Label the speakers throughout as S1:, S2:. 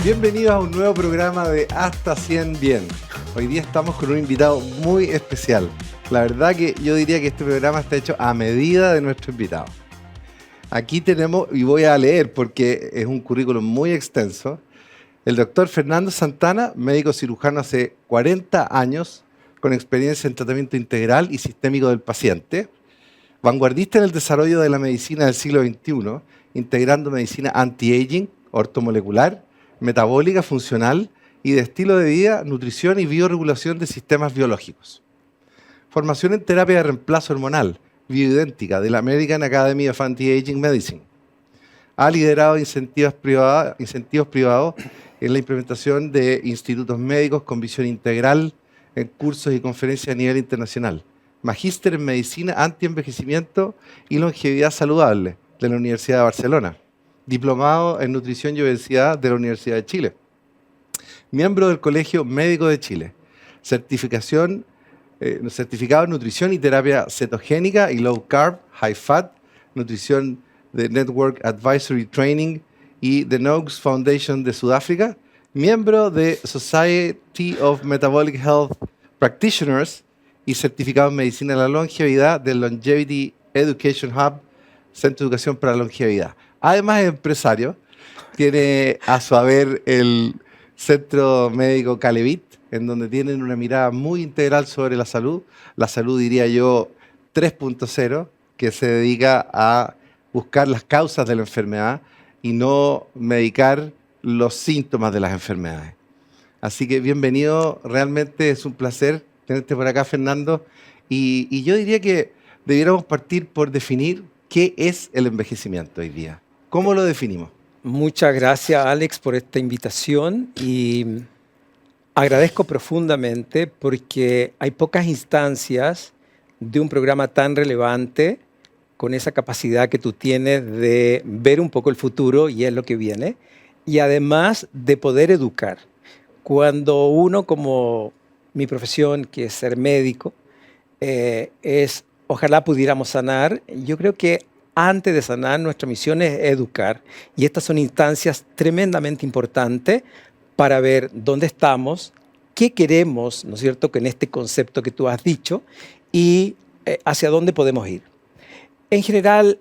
S1: Bienvenidos a un nuevo programa de Hasta 100 Bien. Hoy día estamos con un invitado muy especial. La verdad que yo diría que este programa está hecho a medida de nuestro invitado. Aquí tenemos, y voy a leer porque es un currículum muy extenso, el doctor Fernando Santana, médico cirujano hace 40 años, con experiencia en tratamiento integral y sistémico del paciente, vanguardista en el desarrollo de la medicina del siglo XXI, integrando medicina anti-aging, ortomolecular, metabólica, funcional y de estilo de vida, nutrición y bioregulación de sistemas biológicos. Formación en terapia de reemplazo hormonal, bioidéntica, de la American Academy of Anti-Aging Medicine. Ha liderado incentivos privados en la implementación de institutos médicos con visión integral en cursos y conferencias a nivel internacional. Magíster en Medicina Anti-Envejecimiento y Longevidad Saludable de la Universidad de Barcelona. Diplomado en Nutrición y Obesidad de la Universidad de Chile. Miembro del Colegio Médico de Chile. Certificado en Nutrición y Terapia Cetogénica y Low Carb, High Fat, Nutrición de Network Advisory Training y The Noakes Foundation de Sudáfrica. Miembro de Society of Metabolic Health Practitioners y certificado en Medicina de la Longevidad del Longevity Education Hub, Centro de Educación para la Longevidad. Además es empresario, tiene a su haber el Centro Médico Calevit, en donde tienen una mirada muy integral sobre la salud diría yo 3.0, que se dedica a buscar las causas de la enfermedad y no medicar los síntomas de las enfermedades. Así que bienvenido, realmente es un placer tenerte por acá, Fernando. Y yo diría que debiéramos partir por definir qué es el envejecimiento hoy día. ¿Cómo lo definimos?
S2: Muchas gracias, Alex, por esta invitación y agradezco profundamente porque hay pocas instancias de un programa tan relevante con esa capacidad que tú tienes de ver un poco el futuro y es lo que viene, y además de poder educar. Cuando uno, como mi profesión, que es ser médico, ojalá pudiéramos sanar, yo creo que antes de sanar, nuestra misión es educar. Y estas son instancias tremendamente importantes para ver dónde estamos, qué queremos, ¿no es cierto?, con este concepto que tú has dicho y hacia dónde podemos ir. En general,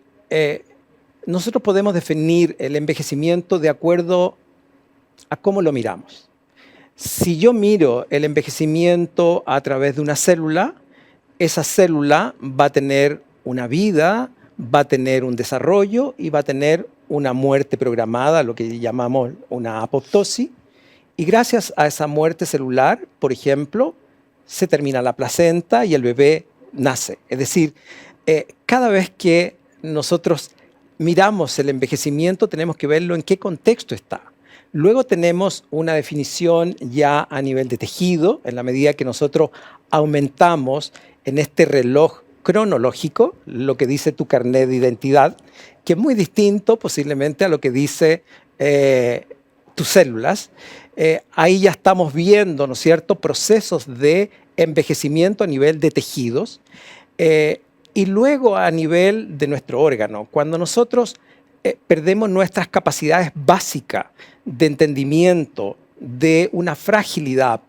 S2: nosotros podemos definir el envejecimiento de acuerdo a cómo lo miramos. Si yo miro el envejecimiento a través de una célula, esa célula va a tener una vida, va a tener un desarrollo y va a tener una muerte programada, lo que llamamos una apoptosis. Y gracias a esa muerte celular, por ejemplo, se termina la placenta y el bebé nace. Es decir, cada vez que nosotros miramos el envejecimiento, tenemos que verlo en qué contexto está. Luego tenemos una definición ya a nivel de tejido, en la medida que nosotros aumentamos en este reloj cronológico, lo que dice tu carnet de identidad, que es muy distinto posiblemente a lo que dice tus células. Ahí ya estamos viendo, ¿no es cierto?, procesos de envejecimiento a nivel de tejidos y luego a nivel de nuestro órgano. Cuando nosotros perdemos nuestras capacidades básicas de entendimiento, de una fragilidad,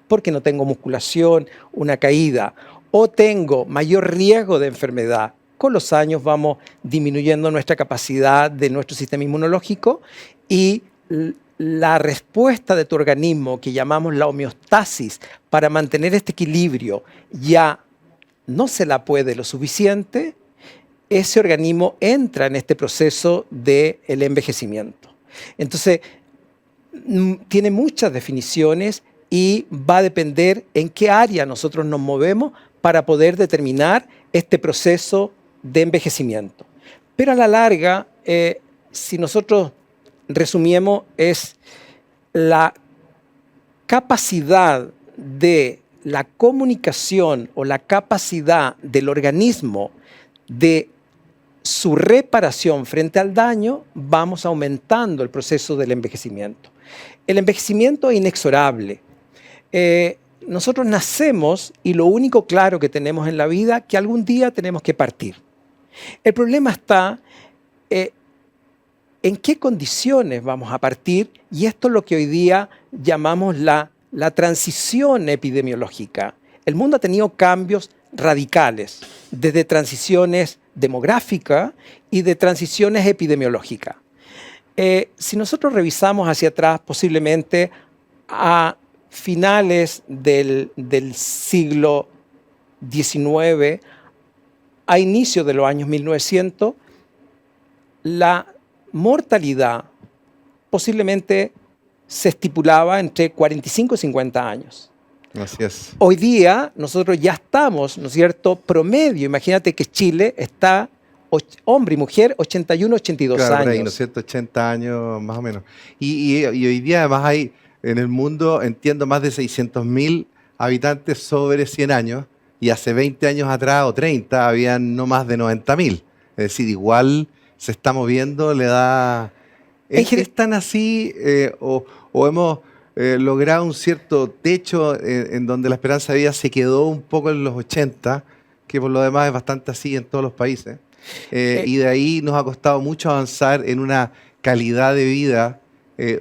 S2: porque no tengo musculación, una caída, o tengo mayor riesgo de enfermedad, con los años vamos disminuyendo nuestra capacidad de nuestro sistema inmunológico y la respuesta de tu organismo, que llamamos la homeostasis, para mantener este equilibrio, ya no se la puede lo suficiente, ese organismo entra en este proceso del envejecimiento. Entonces, tiene muchas definiciones y va a depender en qué área nosotros nos movemos para poder determinar este proceso de envejecimiento. Pero a la larga, si nosotros resumimos, es la capacidad de la comunicación o la capacidad del organismo de su reparación frente al daño, vamos aumentando el proceso del envejecimiento. El envejecimiento es inexorable. Nosotros nacemos y lo único claro que tenemos en la vida es que algún día tenemos que partir. El problema está ¿En qué condiciones vamos a partir? Y esto es lo que hoy día llamamos la transición epidemiológica. El mundo ha tenido cambios radicales, desde transiciones demográficas y de transiciones epidemiológicas. Si nosotros revisamos hacia atrás, posiblemente a finales del siglo XIX, a inicios de los años 1900, la mortalidad posiblemente se estipulaba entre 45 y 50 años.
S1: Así es.
S2: Hoy día nosotros ya estamos, ¿no es cierto?, promedio. Imagínate que Chile está, hombre y mujer, 81, 82
S1: Claro,
S2: años.
S1: por ahí, ¿no es cierto? 80 años más o menos. Y hoy día además hay en el mundo, entiendo, más de 600.000 habitantes sobre 100 años. Y hace 20 años atrás o 30 habían no más de 90.000. Es decir, igual se está moviendo, le da... ¿Es tan así o hemos logrado un cierto techo en donde la esperanza de vida se quedó un poco en los 80, que por lo demás es bastante así en todos los países? Y de ahí nos ha costado mucho avanzar en una calidad de vida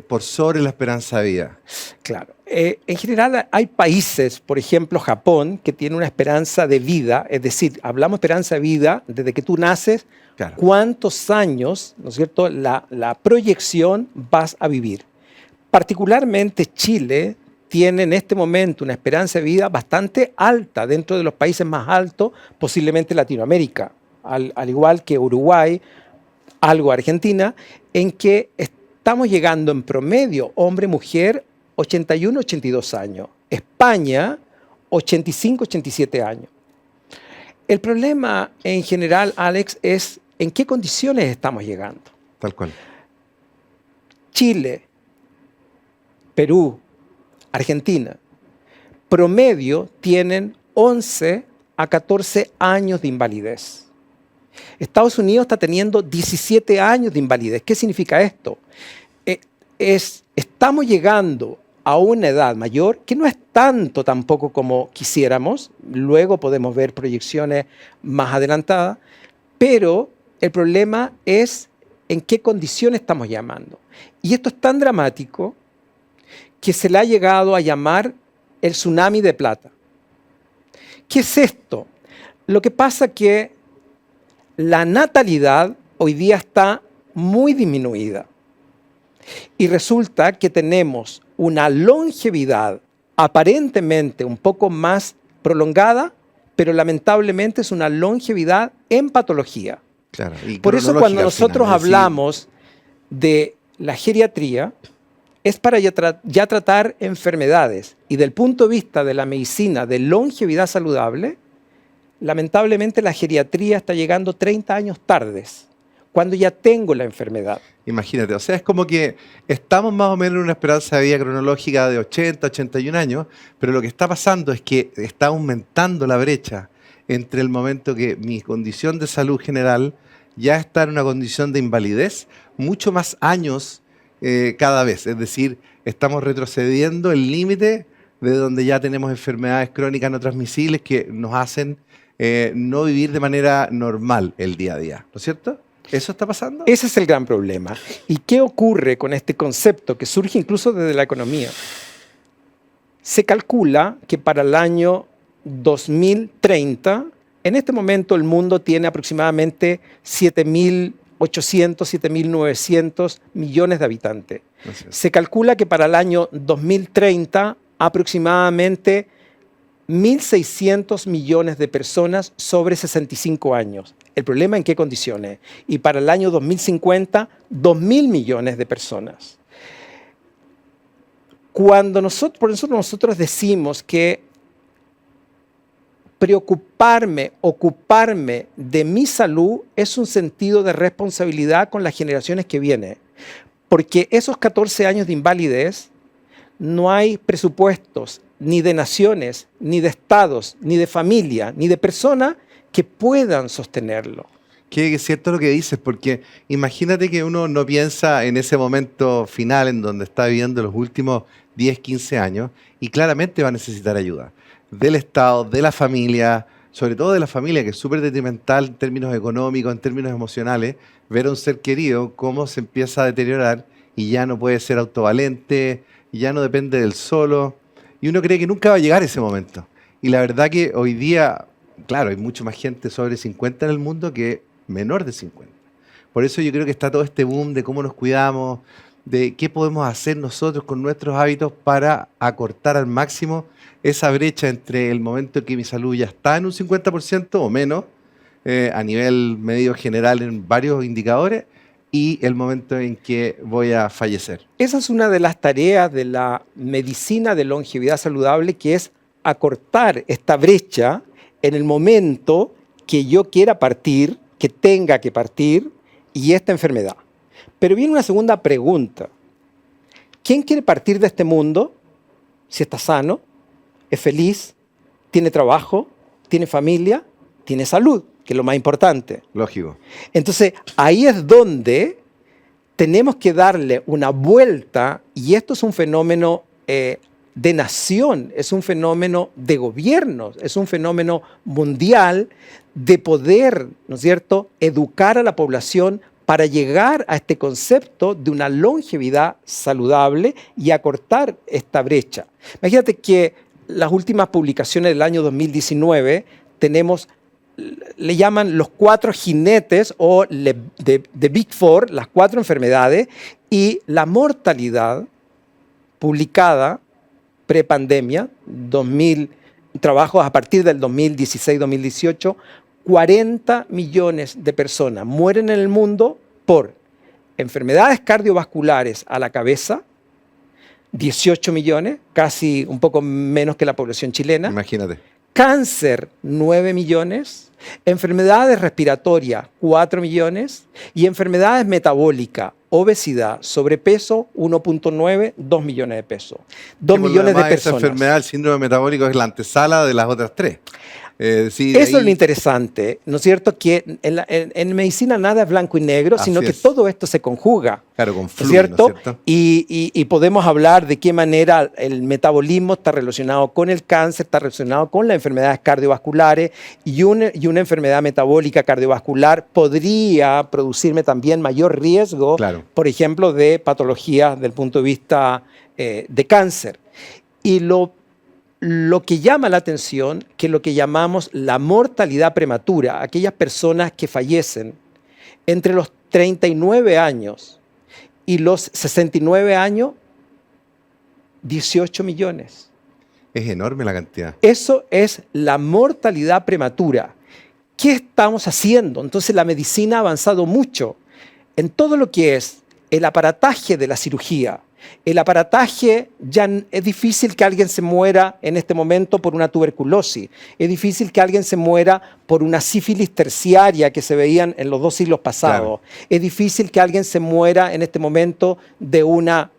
S1: por sobre la esperanza de vida.
S2: Claro. En general hay países, por ejemplo Japón, que tiene una esperanza de vida, es decir, hablamos de esperanza de vida desde que tú naces,
S1: Claro.
S2: cuántos años, ¿no es cierto?, la proyección vas a vivir. Particularmente Chile tiene en este momento una esperanza de vida bastante alta, dentro de los países más altos, posiblemente Latinoamérica, al igual que Uruguay, algo Argentina, en que estamos llegando en promedio, hombre-mujer, 81, 82 años. España, 85, 87 años. El problema en general, Alex, es en qué condiciones estamos llegando.
S1: Tal cual.
S2: Chile, Perú, Argentina, promedio tienen 11 a 14 años de invalidez. Estados Unidos está teniendo 17 años de invalidez. ¿Qué significa esto? Estamos llegando a una edad mayor, que no es tanto tampoco como quisiéramos, luego podemos ver proyecciones más adelantadas, pero el problema es en qué condiciones estamos llamando. Y esto es tan dramático que se le ha llegado a llamar el tsunami de plata. ¿Qué es esto? Lo que pasa es que la natalidad hoy día está muy disminuida. Y resulta que tenemos una longevidad aparentemente un poco más prolongada, pero lamentablemente es una longevidad en patología.
S1: Claro. Y
S2: Por eso cuando nosotros
S1: final,
S2: hablamos de la geriatría, es para ya tratar enfermedades. Y del punto de vista de la medicina de longevidad saludable, lamentablemente la geriatría está llegando 30 años tardes, cuando ya tengo la enfermedad.
S1: Imagínate, o sea, es como que estamos más o menos en una esperanza de vida cronológica de 80, 81 años, pero lo que está pasando es que está aumentando la brecha entre el momento que mi condición de salud general ya está en una condición de invalidez, mucho más años cada vez. Es decir, estamos retrocediendo el límite de donde ya tenemos enfermedades crónicas no transmisibles que nos hacen no vivir de manera normal el día a día, ¿no es cierto? ¿Eso está pasando?
S2: Ese es el gran problema. ¿Y qué ocurre con este concepto que surge incluso desde la economía? Se calcula que para el año 2030, en este momento el mundo tiene aproximadamente 7.800, 7.900 millones de habitantes. Se calcula que para el año 2030 aproximadamente 1.600 millones de personas sobre 65 años. El problema en qué condiciones. Y para el año 2050, 2.000 millones de personas. Por eso nosotros decimos que preocuparme, ocuparme de mi salud es un sentido de responsabilidad con las generaciones que vienen. Porque esos 14 años de invalidez, no hay presupuestos, ni de naciones, ni de estados, ni de familia, ni de personas que puedan sostenerlo.
S1: Que es cierto lo que dices, porque imagínate que uno no piensa en ese momento final en donde está viviendo los últimos 10, 15 años y claramente va a necesitar ayuda del Estado, de la familia, sobre todo de la familia, que es súper detrimental en términos económicos, en términos emocionales, ver a un ser querido cómo se empieza a deteriorar y ya no puede ser autovalente, y ya no depende del solo, y uno cree que nunca va a llegar ese momento. Y la verdad que hoy día, claro, hay mucho más gente sobre 50 en el mundo que menor de 50. Por eso yo creo que está todo este boom de cómo nos cuidamos, de qué podemos hacer nosotros con nuestros hábitos para acortar al máximo esa brecha entre el momento en que mi salud ya está en un 50% o menos, a nivel medio general en varios indicadores, y el momento en que voy a fallecer.
S2: Esa es una de las tareas de la medicina de longevidad saludable, que es acortar esta brecha en el momento que yo quiera partir, que tenga que partir, y esta enfermedad. Pero viene una segunda pregunta. ¿Quién quiere partir de este mundo si está sano, es feliz, tiene trabajo, tiene familia, tiene salud, que es lo más importante?
S1: Lógico.
S2: Entonces, ahí es donde tenemos que darle una vuelta, y esto es un fenómeno de nación, es un fenómeno de gobiernos, es un fenómeno mundial de poder, ¿no es cierto?, educar a la población para llegar a este concepto de una longevidad saludable y acortar esta brecha. Imagínate que las últimas publicaciones del año 2019 tenemos, le llaman los 4 jinetes o de Big Four, las 4 enfermedades, y la mortalidad publicada prepandemia, trabajos a partir del 2016-2018, 40 millones de personas mueren en el mundo por enfermedades cardiovasculares a la cabeza, 18 millones, casi un poco menos que la población chilena.
S1: Imagínate.
S2: Cáncer, 9 millones. Enfermedades respiratorias, 4 millones. Y enfermedades metabólicas, obesidad, sobrepeso, 1.9, 2 millones de pesos. 2 millones de personas.
S1: Esa enfermedad, el síndrome metabólico, es la antesala de las otras 3. Sí,
S2: eso es lo interesante, ¿no es cierto? Que en medicina nada es blanco y negro, sino que todo esto se conjuga.
S1: Claro, confluye,
S2: ¿no es cierto?
S1: ¿no es cierto?
S2: Y podemos hablar de qué manera el metabolismo está relacionado con el cáncer, está relacionado con las enfermedades cardiovasculares, y una enfermedad metabólica cardiovascular podría producirme también mayor riesgo,
S1: claro,
S2: por ejemplo, de patologías desde el punto de vista de cáncer. Y lo que llama la atención, que es lo que llamamos la mortalidad prematura, aquellas personas que fallecen entre los 39 años y los 69 años, 18 millones.
S1: Es enorme la cantidad.
S2: Eso es la mortalidad prematura. ¿Qué estamos haciendo? Entonces la medicina ha avanzado mucho en todo lo que es el aparataje de la cirugía. El aparataje, ya es difícil que alguien se muera en este momento por una tuberculosis. Es difícil que alguien se muera por una sífilis terciaria que se veían en los 2 siglos pasados. Claro. Es difícil que alguien se muera en este momento de una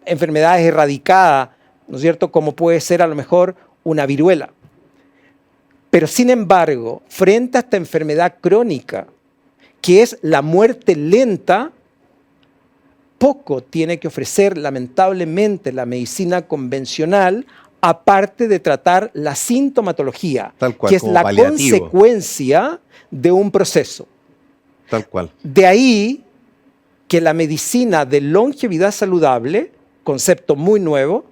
S2: enfermedad erradicada, ¿no es cierto?, como puede ser a lo mejor una viruela. Pero sin embargo, frente a esta enfermedad crónica, que es la muerte lenta, poco tiene que ofrecer, lamentablemente, la medicina convencional, aparte de tratar la sintomatología,
S1: tal cual,
S2: que es la consecuencia de un proceso.
S1: Tal cual.
S2: De ahí que la medicina de longevidad saludable, concepto muy nuevo,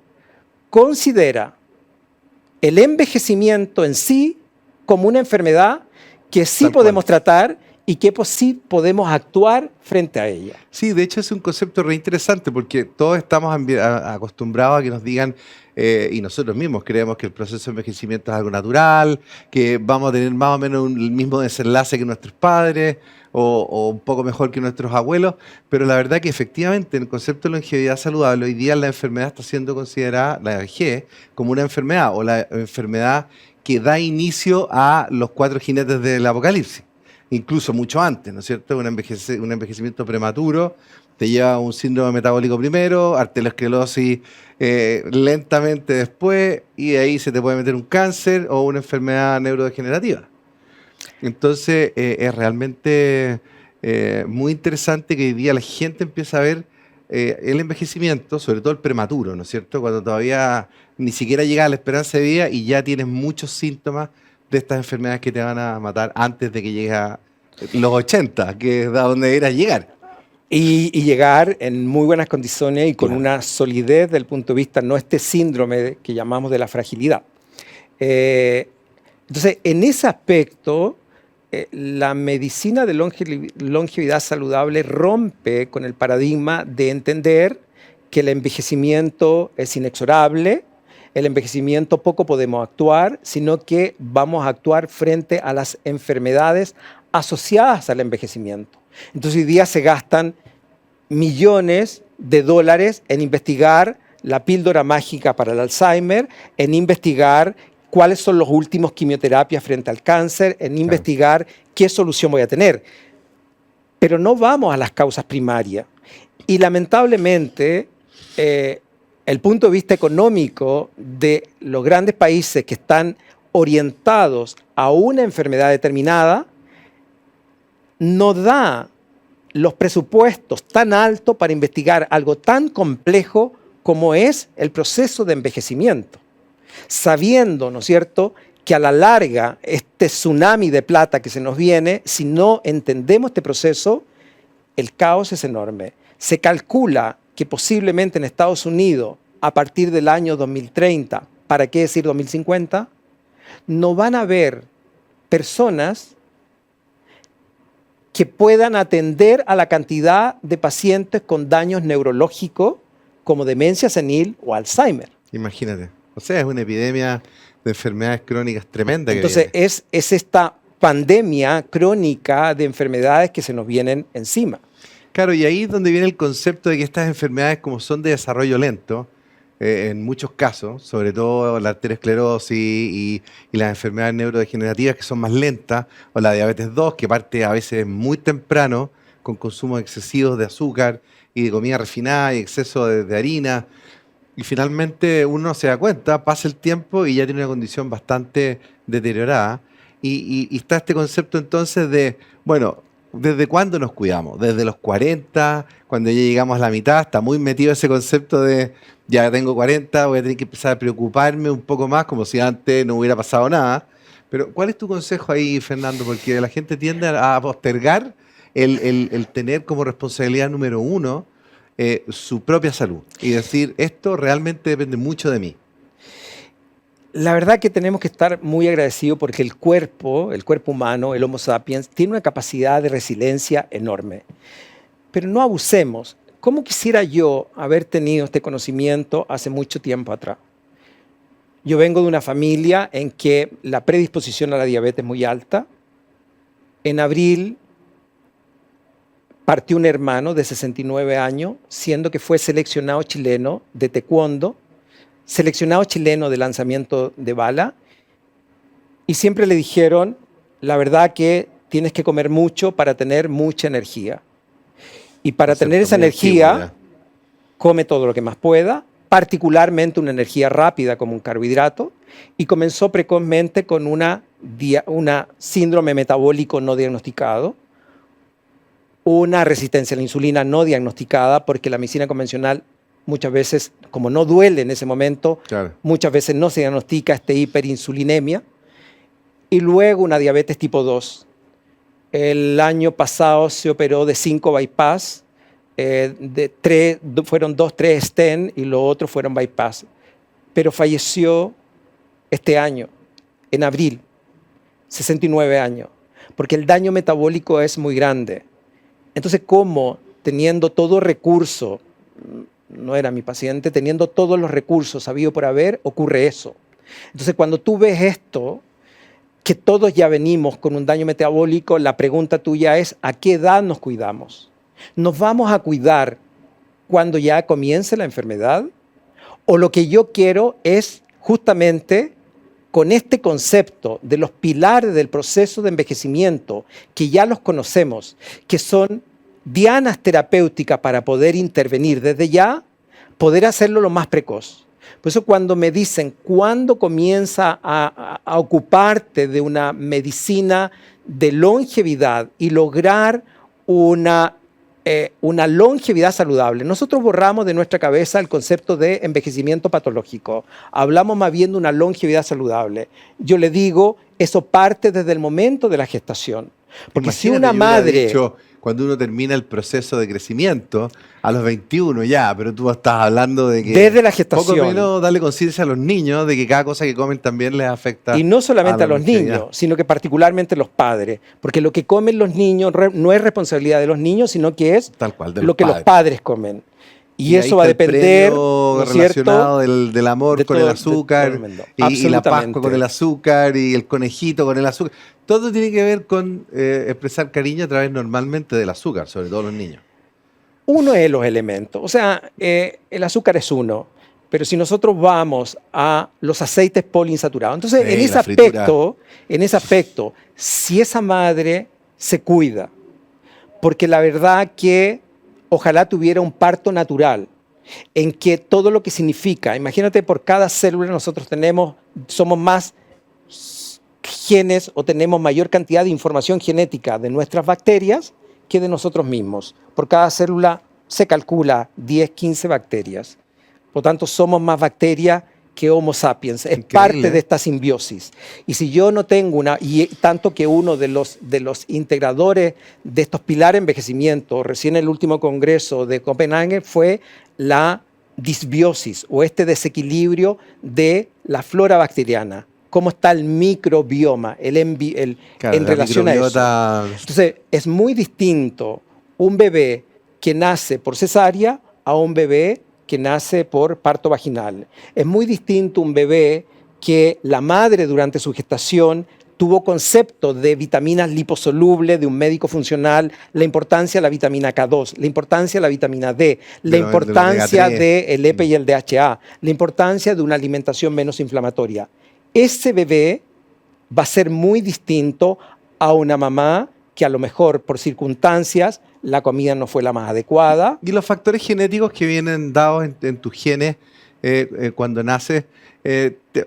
S2: considera el envejecimiento en sí como una enfermedad que sí
S1: tal
S2: podemos
S1: cual.
S2: tratar y que sí podemos actuar frente a ella.
S1: Sí, de hecho es un concepto re interesante porque todos estamos acostumbrados a que nos digan, y nosotros mismos creemos que el proceso de envejecimiento es algo natural, que vamos a tener más o menos el mismo desenlace que nuestros padres o un poco mejor que nuestros abuelos, pero la verdad que efectivamente en el concepto de longevidad saludable hoy día la enfermedad está siendo considerada, la vejez, como una enfermedad o la enfermedad que da inicio a los 4 jinetes del apocalipsis. Incluso mucho antes, ¿no es cierto? Un envejecimiento prematuro te lleva a un síndrome metabólico primero, arteriosclerosis lentamente después, y de ahí se te puede meter un cáncer o una enfermedad neurodegenerativa. Entonces es realmente muy interesante que hoy día la gente empieza a ver el envejecimiento, sobre todo el prematuro, ¿no es cierto? Cuando todavía ni siquiera llega a la esperanza de vida y ya tienes muchos síntomas de estas enfermedades que te van a matar antes de que llegues a los 80, que es a donde era llegar.
S2: Y llegar en muy buenas condiciones y con
S1: Claro.
S2: una solidez del punto de vista, no este síndrome que llamamos de la fragilidad. Entonces, en ese aspecto, la medicina de longevidad saludable rompe con el paradigma de entender que el envejecimiento es inexorable, el envejecimiento poco podemos actuar, sino que vamos a actuar frente a las enfermedades asociadas al envejecimiento. Entonces hoy día se gastan millones de dólares en investigar la píldora mágica para el Alzheimer, en investigar cuáles son los últimos quimioterapias frente al cáncer, en investigar qué solución voy a tener. Pero no vamos a las causas primarias. Y lamentablemente, el punto de vista económico de los grandes países que están orientados a una enfermedad determinada, no da los presupuestos tan altos para investigar algo tan complejo como es el proceso de envejecimiento. Sabiendo, ¿no es cierto?, que a la larga este tsunami de plata que se nos viene, si no entendemos este proceso, el caos es enorme. Se calcula que posiblemente en Estados Unidos, a partir del año 2030, ¿para qué decir 2050?, no van a haber personas que puedan atender a la cantidad de pacientes con daños neurológicos como demencia senil o Alzheimer.
S1: Imagínate. O sea, es una epidemia de enfermedades crónicas tremenda.
S2: Entonces, es esta pandemia crónica de enfermedades que se nos vienen encima.
S1: Claro, y ahí es donde viene el concepto de que estas enfermedades, como son de desarrollo lento, en muchos casos, sobre todo la arteriosclerosis y las enfermedades neurodegenerativas que son más lentas, o la diabetes 2, que parte a veces muy temprano, con consumos excesivos de azúcar y de comida refinada y exceso de harina. Y finalmente uno se da cuenta, pasa el tiempo y ya tiene una condición bastante deteriorada. Y está este concepto entonces de, bueno, ¿desde cuándo nos cuidamos? Desde los 40, cuando ya llegamos a la mitad, está muy metido ese concepto de, ya tengo 40, voy a tener que empezar a preocuparme un poco más, como si antes no hubiera pasado nada. Pero, ¿cuál es tu consejo ahí, Fernando? Porque la gente tiende a postergar el tener como responsabilidad número uno su propia salud y decir, esto realmente depende mucho de mí.
S2: La verdad que tenemos que estar muy agradecidos porque el cuerpo humano, el Homo sapiens, tiene una capacidad de resiliencia enorme. Pero no abusemos. ¿Cómo quisiera yo haber tenido este conocimiento hace mucho tiempo atrás? Yo vengo de una familia en que la predisposición a la diabetes es muy alta. En abril partió un hermano de 69 años, siendo que fue seleccionado chileno de taekwondo, seleccionado chileno de lanzamiento de bala, y siempre le dijeron, la verdad que tienes que comer mucho para tener mucha energía. Y para tener esa energía, come todo lo que más pueda, particularmente una energía rápida como un carbohidrato, y comenzó precozmente con una síndrome metabólico no diagnosticado, una resistencia a la insulina no diagnosticada, porque la medicina convencional muchas veces, como no duele en ese momento, muchas veces no se diagnostica hiperinsulinemia, y luego una diabetes tipo 2. El año pasado se operó de 5 bypass, fueron 3 stent y los otros fueron bypass. Pero falleció este año, en abril, 69 años, porque el daño metabólico es muy grande. Entonces, ¿cómo, teniendo todo recurso, no era mi paciente, teniendo todos los recursos habido por haber, ocurre eso? Entonces, cuando tú ves esto, que todos ya venimos con un daño metabólico, la pregunta tuya es, ¿a qué edad nos cuidamos? ¿Nos vamos a cuidar cuando ya comience la enfermedad? ¿O lo que yo quiero es justamente con este concepto de los pilares del proceso de envejecimiento, que ya los conocemos, que son dianas terapéuticas para poder intervenir desde ya, poder hacerlo lo más precoz? Por eso cuando me dicen, ¿cuándo comienza a ocuparte de una medicina de longevidad y lograr una longevidad saludable? Nosotros borramos de nuestra cabeza el concepto de envejecimiento patológico. Hablamos más bien de una longevidad saludable. Yo le digo, eso parte desde el momento de la gestación. Porque si
S1: Imagínate,
S2: una
S1: yo hubiera
S2: madre...
S1: dicho, cuando uno termina el proceso de crecimiento, a los 21 ya, pero tú estás hablando de que
S2: Desde la
S1: poco
S2: gestación.
S1: menos darle conciencia a los niños de que cada cosa que comen también les afecta
S2: Y no solamente a
S1: la
S2: los
S1: longevidad.
S2: niños, sino que particularmente los padres. Porque lo que comen los niños no es responsabilidad de los niños, sino que es
S1: Tal cual, de
S2: lo
S1: los
S2: que los
S1: padres.
S2: padres comen. Y
S1: ahí
S2: eso va a
S1: está el
S2: depender,
S1: premio
S2: ¿no es
S1: relacionado
S2: cierto?,
S1: del amor
S2: de
S1: con el
S2: todo
S1: azúcar
S2: el mundo.
S1: y la Pascua
S2: Absolutamente.
S1: con el azúcar y el conejito con el azúcar. Todo tiene que ver con expresar cariño a través normalmente del azúcar, sobre todo los niños.
S2: Uno es los elementos. O sea, el azúcar es uno. Pero si nosotros vamos a los aceites poliinsaturados, entonces
S1: Sí, la fritura.
S2: en ese aspecto, si esa madre se cuida, porque la verdad que ojalá tuviera un parto natural, en que todo lo que significa, imagínate, por cada célula nosotros somos más genes o tenemos mayor cantidad de información genética de nuestras bacterias que de nosotros mismos. Por cada célula se calcula 10, 15 bacterias. Por lo tanto, somos más bacterias que Homo sapiens. Es
S1: Increíble,
S2: parte de
S1: ¿eh?
S2: esta simbiosis. Y si yo no tengo y tanto que uno de los integradores de estos pilares de envejecimiento, recién en el último congreso de Copenhague, fue la disbiosis o este desequilibrio de la flora bacteriana. Cómo está el microbioma
S1: Claro,
S2: en
S1: la
S2: relación a eso.
S1: microbiota.
S2: Entonces, es muy distinto un bebé que nace por cesárea a un bebé que nace por parto vaginal. Es muy distinto un bebé que la madre durante su gestación tuvo concepto de vitaminas liposolubles, de un médico funcional, la importancia de la vitamina K2, la importancia de la vitamina D, la importancia del EPA y el DHA, la importancia de una alimentación menos inflamatoria. Ese bebé va a ser muy distinto a una mamá que a lo mejor por circunstancias la comida no fue la más adecuada.
S1: Y los factores genéticos que vienen dados en tus genes cuando naces,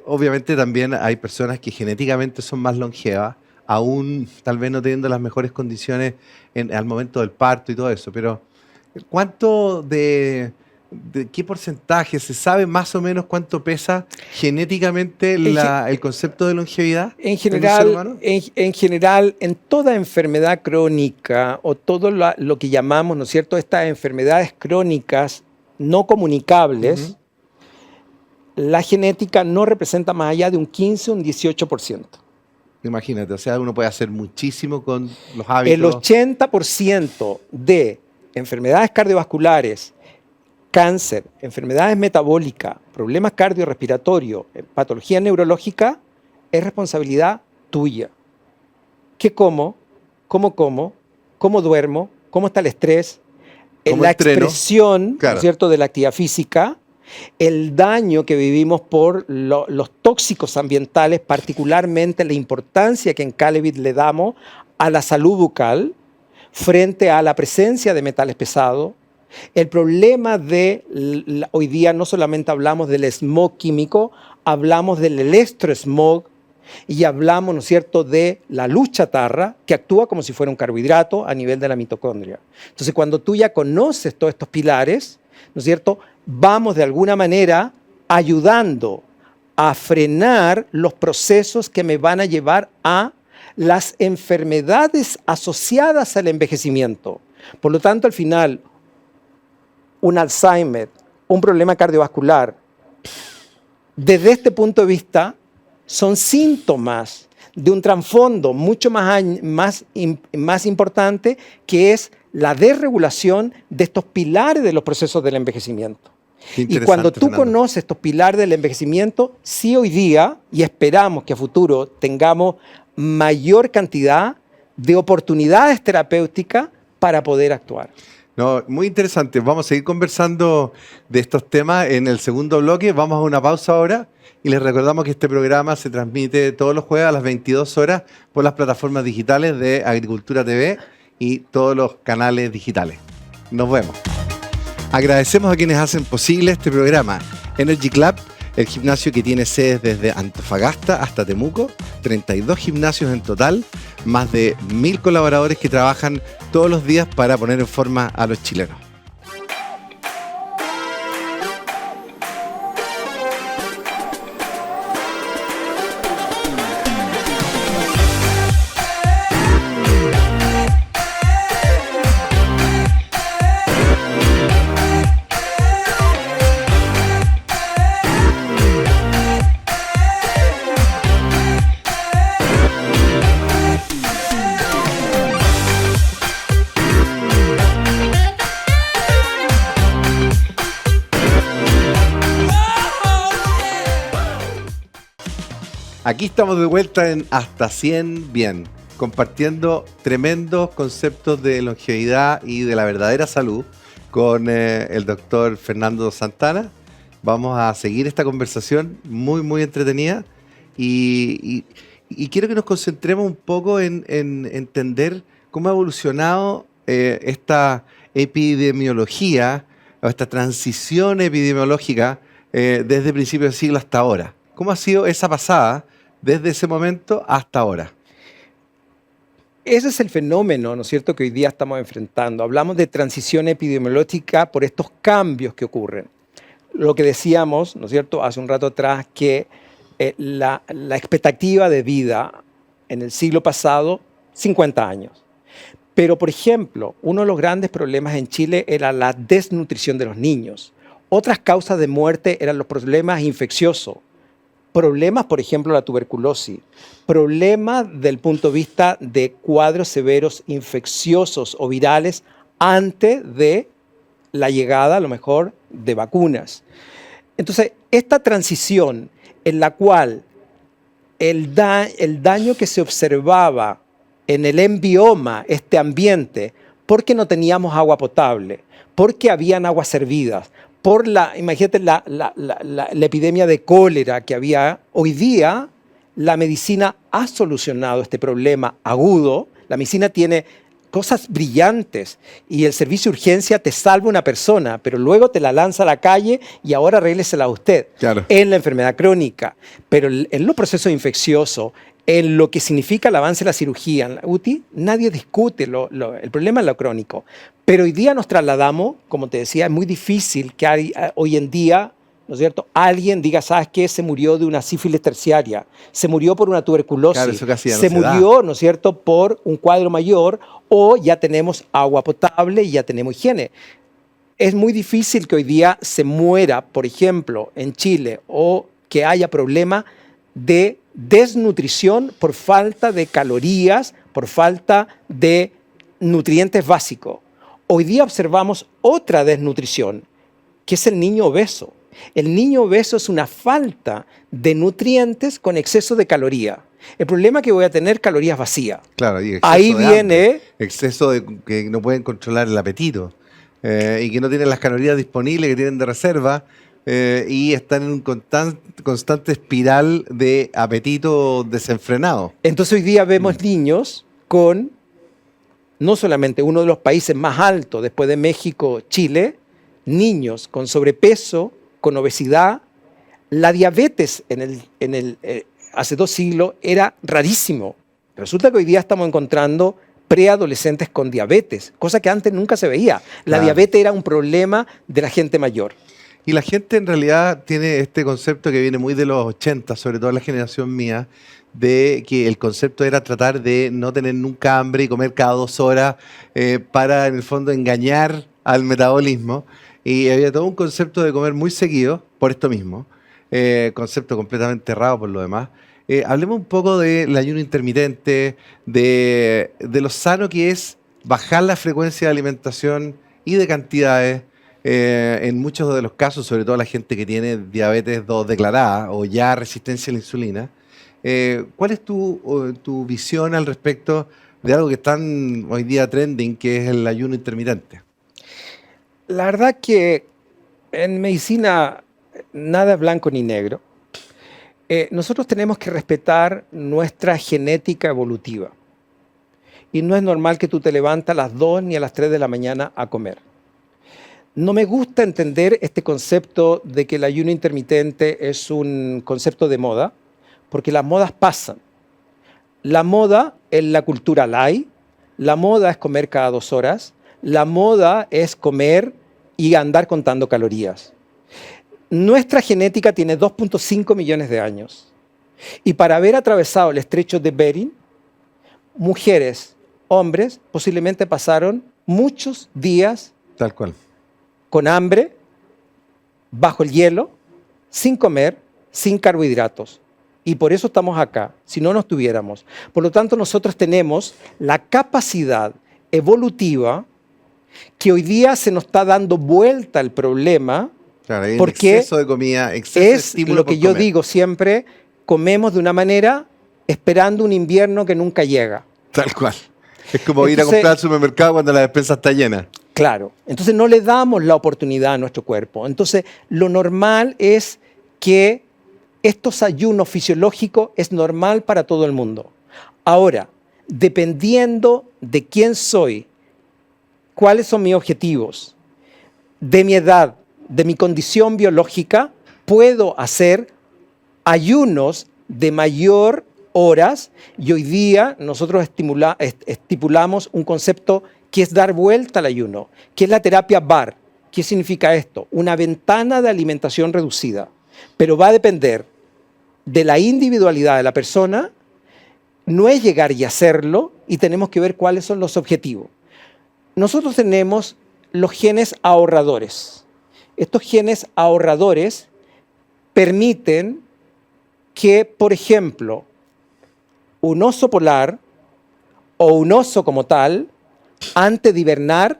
S1: obviamente también hay personas que genéticamente son más longevas, aún tal vez no teniendo las mejores condiciones al momento del parto y todo eso, pero ¿cuánto de qué porcentaje se sabe más o menos cuánto pesa genéticamente el concepto de longevidad
S2: en
S1: un ser
S2: general,
S1: humano?
S2: en general, en toda enfermedad crónica o todo lo que llamamos, ¿no es cierto?, estas enfermedades crónicas no comunicables, la genética no representa más allá de un 15 o un 18%.
S1: Imagínate, o sea, uno puede hacer muchísimo con los hábitos.
S2: El 80% de enfermedades cardiovasculares, cáncer, enfermedades metabólicas, problemas cardiorrespiratorios, patología neurológica, es responsabilidad tuya. ¿Qué como? ¿Cómo duermo? ¿Cómo está el estrés?
S1: ¿Cómo
S2: La
S1: entreno?
S2: expresión,
S1: Claro.
S2: ¿no es cierto?, de la actividad física, el daño que vivimos por los tóxicos ambientales, particularmente la importancia que en Calevit le damos a la salud bucal frente a la presencia de metales pesados. El problema hoy día no solamente hablamos del smog químico, hablamos del electrosmog y hablamos, ¿no es cierto?, de la luz chatarra que actúa como si fuera un carbohidrato a nivel de la mitocondria. Entonces, cuando tú ya conoces todos estos pilares, ¿no es cierto?, vamos de alguna manera ayudando a frenar los procesos que me van a llevar a las enfermedades asociadas al envejecimiento. Por lo tanto, al final, un Alzheimer, un problema cardiovascular, desde este punto de vista, son síntomas de un trasfondo mucho más importante, que es la desregulación de estos pilares de los procesos del envejecimiento. Y cuando tú conoces estos pilares del envejecimiento, sí hoy día, y esperamos que a futuro tengamos mayor cantidad de oportunidades terapéuticas para poder actuar.
S1: No, muy interesante. Vamos a seguir conversando de estos temas en el segundo bloque. Vamos a una pausa ahora y les recordamos que este programa se transmite todos los jueves a las 22 horas por las plataformas digitales de Agricultura TV y todos los canales digitales. Nos vemos. Agradecemos a quienes hacen posible este programa. Energy Club, el gimnasio que tiene sedes desde Antofagasta hasta Temuco, 32 gimnasios en total, más de 1000 colaboradores que trabajan todos los días para poner en forma a los chilenos. Aquí estamos de vuelta en Hasta 100 Bien, compartiendo tremendos conceptos de longevidad y de la verdadera salud con el doctor Fernando Santana. Vamos a seguir esta conversación muy, muy entretenida y quiero que nos concentremos un poco en entender cómo ha evolucionado esta epidemiología o esta transición epidemiológica desde principios del siglo hasta ahora. ¿Cómo ha sido esa pasada desde ese momento hasta ahora?
S2: Ese es el fenómeno, ¿no es cierto?, que hoy día estamos enfrentando. Hablamos de transición epidemiológica por estos cambios que ocurren. Lo que decíamos, ¿no es cierto?, hace un rato atrás, que la expectativa de vida en el siglo pasado, 50 años. Pero, por ejemplo, uno de los grandes problemas en Chile era la desnutrición de los niños. Otras causas de muerte eran los problemas infecciosos. Problemas, por ejemplo, la tuberculosis. Problemas del punto de vista de cuadros severos infecciosos o virales antes de la llegada, a lo mejor, de vacunas. Entonces, esta transición en la cual el daño que se observaba en el enbioma, este ambiente, porque no teníamos agua potable, porque habían aguas servidas, por imagínate la epidemia de cólera que había. Hoy día la medicina ha solucionado este problema agudo. La medicina tiene cosas brillantes y el servicio de urgencia te salva una persona, pero luego te la lanza a la calle y ahora arréglesela a usted.
S1: Claro.
S2: En la enfermedad crónica, pero en los procesos infecciosos, en lo que significa el avance de la cirugía, en la UTI, nadie discute el problema es lo crónico. Pero hoy día nos trasladamos, como te decía, es muy difícil que hoy en día, ¿no es cierto?, alguien diga, ¿sabes qué? Se murió de una sífilis terciaria, se murió por una tuberculosis,
S1: Claro, eso casi ya no
S2: se
S1: se da.
S2: murió, ¿no es cierto?, por un cuadro mayor, o ya tenemos agua potable y ya tenemos higiene. Es muy difícil que hoy día se muera, por ejemplo, en Chile, o que haya problema de desnutrición por falta de calorías, por falta de nutrientes básicos. Hoy día observamos otra desnutrición, que es el niño obeso. El niño obeso es una falta de nutrientes con exceso de caloría. El problema es que voy a tener calorías vacías.
S1: Claro, y exceso
S2: Ahí
S1: de
S2: viene...
S1: hambre, exceso de que no pueden controlar el apetito y que no tienen las calorías disponibles, que tienen de reserva y están en un constante espiral de apetito desenfrenado.
S2: Entonces hoy día vemos niños con, no solamente uno de los países más altos después de México, Chile, niños con sobrepeso, con obesidad. La diabetes hace 2 siglos era rarísimo. Resulta que hoy día estamos encontrando preadolescentes con diabetes, cosa que antes nunca se veía. La
S1: Claro.
S2: diabetes era un problema de la gente mayor.
S1: Y la gente en realidad tiene este concepto que viene muy de los 80, sobre todo la generación mía, de que el concepto era tratar de no tener nunca hambre y comer cada 2 horas para, en el fondo, engañar al metabolismo. Y había todo un concepto de comer muy seguido, por esto mismo, concepto completamente errado por lo demás. Hablemos un poco del ayuno intermitente, de lo sano que es bajar la frecuencia de alimentación y de cantidades. En muchos de los casos, sobre todo la gente que tiene diabetes 2 declarada o ya resistencia a la insulina, ¿cuál es tu visión al respecto de algo que es tan hoy día trending, que es el ayuno intermitente?
S2: La verdad que en medicina nada es blanco ni negro. Nosotros tenemos que respetar nuestra genética evolutiva. Y no es normal que tú te levantas a las 2 ni a las 3 de la mañana a comer. No me gusta entender este concepto de que el ayuno intermitente es un concepto de moda, porque las modas pasan. La moda en la cultura light, la moda es comer cada 2 horas, la moda es comer y andar contando calorías. Nuestra genética tiene 2.5 millones de años. Y para haber atravesado el estrecho de Bering, mujeres, hombres, posiblemente pasaron muchos días
S1: Tal cual.
S2: con hambre, bajo el hielo, sin comer, sin carbohidratos. Y por eso estamos acá, si no nos tuviéramos. Por lo tanto, nosotros tenemos la capacidad evolutiva que hoy día se nos está dando vuelta el problema,
S1: Claro, hay un
S2: porque
S1: exceso de comida, exceso de
S2: es
S1: estímulo
S2: lo que
S1: por
S2: yo
S1: comer.
S2: digo siempre, comemos de una manera esperando un invierno que nunca llega.
S1: Tal cual. Es como ir a
S2: Entonces,
S1: comprar al supermercado cuando la despensa está llena.
S2: Claro, entonces no le damos la oportunidad a nuestro cuerpo. Entonces, lo normal es que estos ayunos fisiológicos es normal para todo el mundo. Ahora, dependiendo de quién soy, cuáles son mis objetivos, de mi edad, de mi condición biológica, puedo hacer ayunos de mayor horas, y hoy día nosotros estipulamos un concepto que es dar vuelta al ayuno, que es la terapia BAR. ¿Qué significa esto? Una ventana de alimentación reducida, pero va a depender de la individualidad de la persona. No es llegar y hacerlo, y tenemos que ver cuáles son los objetivos. Nosotros tenemos los genes ahorradores. Estos genes ahorradores permiten que, por ejemplo, un oso polar o un oso como tal, antes de hibernar,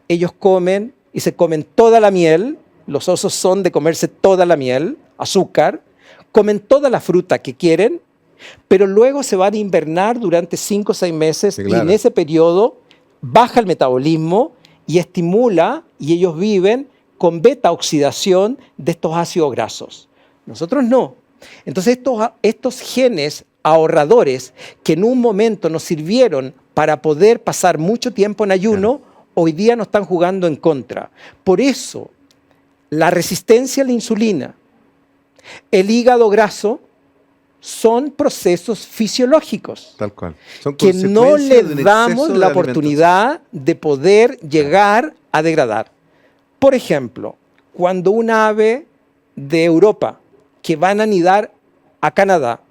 S2: ellos comen y se comen toda la miel. Los osos son de comerse toda la miel, azúcar, comen toda la fruta que quieren, pero luego se van a hibernar durante 5 o 6 meses,
S1: Sí, claro.
S2: y en ese periodo baja el metabolismo y estimula, y ellos viven con beta-oxidación de estos ácidos grasos. Nosotros no. Entonces estos genes ahorradores que en un momento nos sirvieron para poder pasar mucho tiempo en ayuno, hoy día nos están jugando en contra. Por eso, la resistencia a la insulina, el hígado graso, son procesos fisiológicos
S1: Tal cual. Son
S2: que no
S1: consecuencias
S2: le
S1: de un
S2: damos
S1: exceso de
S2: la
S1: alimentación.
S2: oportunidad de poder llegar a degradar. Por ejemplo, cuando un ave de Europa que van a anidar a Canadá,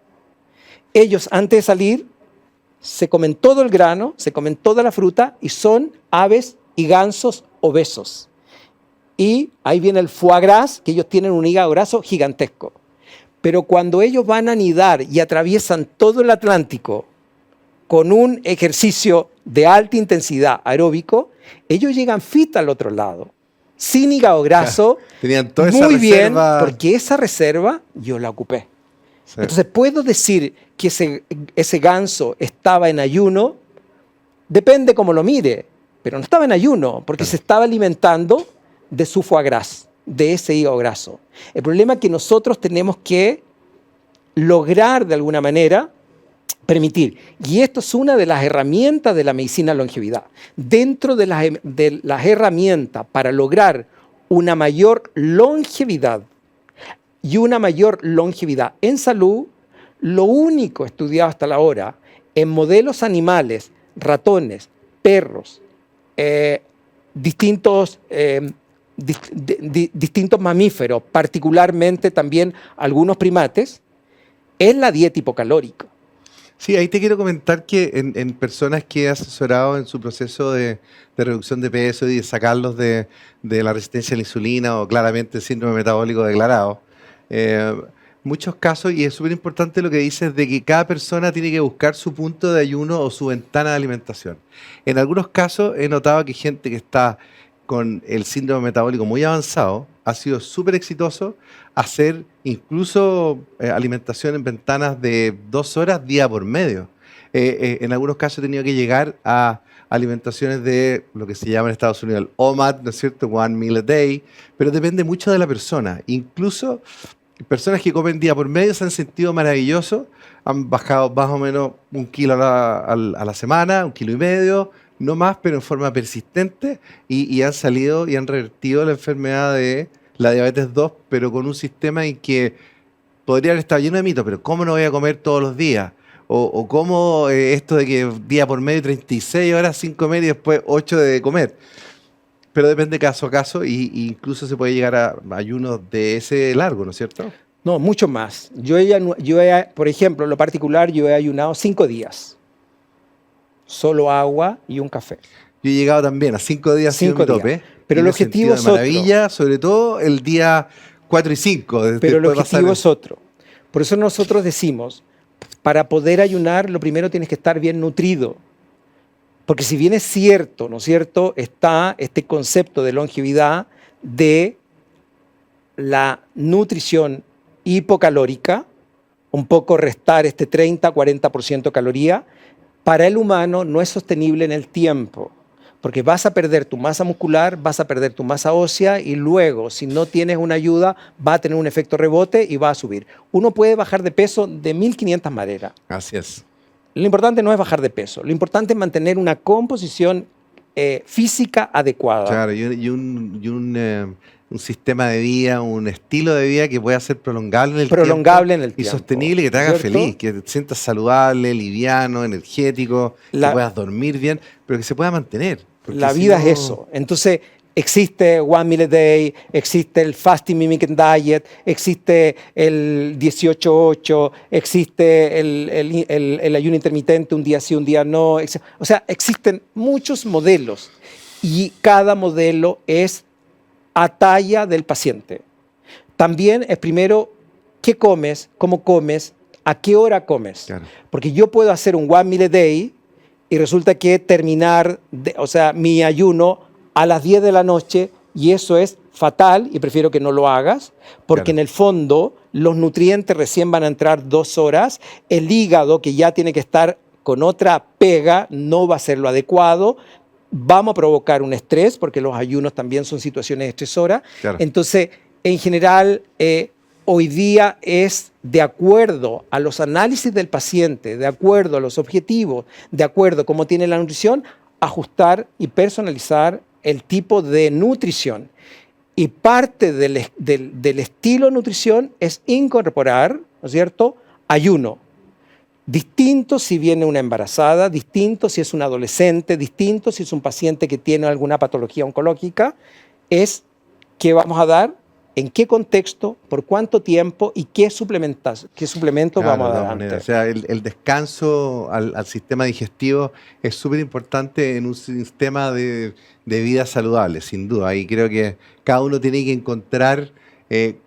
S2: ellos antes de salir se comen todo el grano, se comen toda la fruta, y son aves y gansos obesos. Y ahí viene el foie gras, que ellos tienen un hígado graso gigantesco. Pero cuando ellos van a anidar y atraviesan todo el Atlántico con un ejercicio de alta intensidad aeróbico, ellos llegan fit al otro lado, sin hígado graso,
S1: Tenían toda esa
S2: muy bien,
S1: reserva.
S2: porque esa reserva yo la ocupé.
S1: Sí.
S2: Entonces, ¿puedo decir que ese ganso estaba en ayuno? Depende cómo lo mire, pero no estaba en ayuno, porque se estaba alimentando de su foie gras, de ese hígado graso. El problema es que nosotros tenemos que lograr de alguna manera permitir, y esto es una de las herramientas de la medicina longevidad. Dentro de las herramientas para lograr una mayor longevidad y una mayor longevidad en salud, lo único estudiado hasta la hora en modelos animales, ratones, perros, distintos mamíferos, particularmente también algunos primates, es la dieta hipocalórica.
S1: Sí, ahí te quiero comentar que en personas que he asesorado en su proceso de reducción de peso y de sacarlos de la resistencia a la insulina o claramente el síndrome metabólico declarado, muchos casos, y es súper importante lo que dices de que cada persona tiene que buscar su punto de ayuno o su ventana de alimentación. En algunos casos he notado que gente que está con el síndrome metabólico muy avanzado ha sido súper exitoso hacer incluso alimentación en ventanas de 2 horas día por medio. En algunos casos he tenido que llegar a alimentaciones de lo que se llama en Estados Unidos el OMAD, ¿no es cierto? One meal a day, pero depende mucho de la persona. Incluso personas que comen día por medio se han sentido maravillosos, han bajado más o menos 1 kilo a la semana, 1,5 kilos, no más, pero en forma persistente, y han salido y han revertido la enfermedad de la diabetes 2, pero con un sistema en que podría haber estado lleno de mitos, pero ¿cómo no voy a comer todos los días? O cómo esto de que día por medio 36 horas sin comer y después 8 de comer. Pero depende caso a caso, y incluso se puede llegar a ayunos de ese largo, ¿no es cierto?
S2: No, mucho más. Por ejemplo, en lo particular, yo he ayunado 5 días. Solo agua y un café.
S1: Yo he llegado también a 5 días sin mi tope.
S2: Pero el objetivo es otro.
S1: Maravilla, sobre todo el día 4 y 5.
S2: Pero el objetivo es otro. Por eso nosotros decimos, para poder ayunar, lo primero tienes que estar bien nutrido. Porque si bien es cierto, ¿no es cierto?, está este concepto de longevidad de la nutrición hipocalórica un poco restar este 30-40% de caloría, para el humano no es sostenible en el tiempo, porque vas a perder tu masa muscular, vas a perder tu masa ósea y luego, si no tienes una ayuda, va a tener un efecto rebote y va a subir. Uno puede bajar de peso de 1500 maneras.
S1: Así es.
S2: Lo importante no es bajar de peso, lo importante es mantener una composición física adecuada.
S1: Claro, un sistema de vida, un estilo de vida que pueda ser prolongable en el tiempo y sostenible, que te haga feliz, que te sientas saludable, liviano, energético, que puedas dormir bien, pero que se pueda mantener.
S2: La vida es eso. Entonces, existe One Meal a Day, existe el Fasting Mimicking Diet, existe el 18-8, existe el ayuno intermitente, un día sí, un día no. O sea, existen muchos modelos y cada modelo es a talla del paciente. También es primero qué comes, cómo comes, a qué hora comes. Claro. Porque yo puedo hacer un One Meal a Day y resulta que terminar, mi ayuno a las 10 de la noche y eso es fatal y prefiero que no lo hagas porque claro, en el fondo los nutrientes recién van a entrar 2 horas, el hígado que ya tiene que estar con otra pega no va a ser lo adecuado, vamos a provocar un estrés porque los ayunos también son situaciones estresoras. Claro. Entonces, en general, hoy día es de acuerdo a los análisis del paciente, de acuerdo a los objetivos, de acuerdo a cómo tiene la nutrición, ajustar y personalizar el tipo de nutrición. Y parte del estilo de nutrición es incorporar, ¿no es cierto?, ayuno. Distinto si viene una embarazada, distinto si es un adolescente, distinto si es un paciente que tiene alguna patología oncológica, es qué vamos a dar, en qué contexto, por cuánto tiempo y qué suplementos claro, vamos a dar antes.
S1: O sea, el descanso al sistema digestivo es súper importante en un sistema de vida saludable, sin duda. Y creo que cada uno tiene que encontrar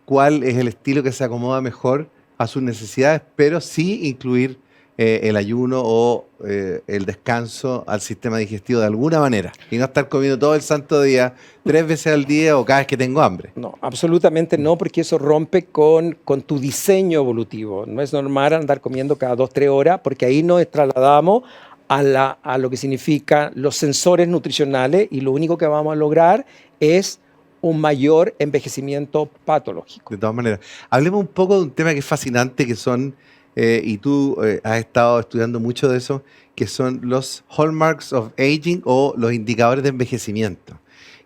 S1: cuál es el estilo que se acomoda mejor a sus necesidades, pero sí incluir el ayuno o el descanso al sistema digestivo de alguna manera y no estar comiendo todo el santo día 3 veces al día o cada vez que tengo hambre.
S2: No, absolutamente no, porque eso rompe con tu diseño evolutivo. No es normal andar comiendo cada 2-3 horas porque ahí nos trasladamos a lo que significa los sensores nutricionales y lo único que vamos a lograr es un mayor envejecimiento patológico.
S1: De todas maneras, hablemos un poco de un tema que es fascinante, que son y tú has estado estudiando mucho de eso, que son los hallmarks of aging o los indicadores de envejecimiento,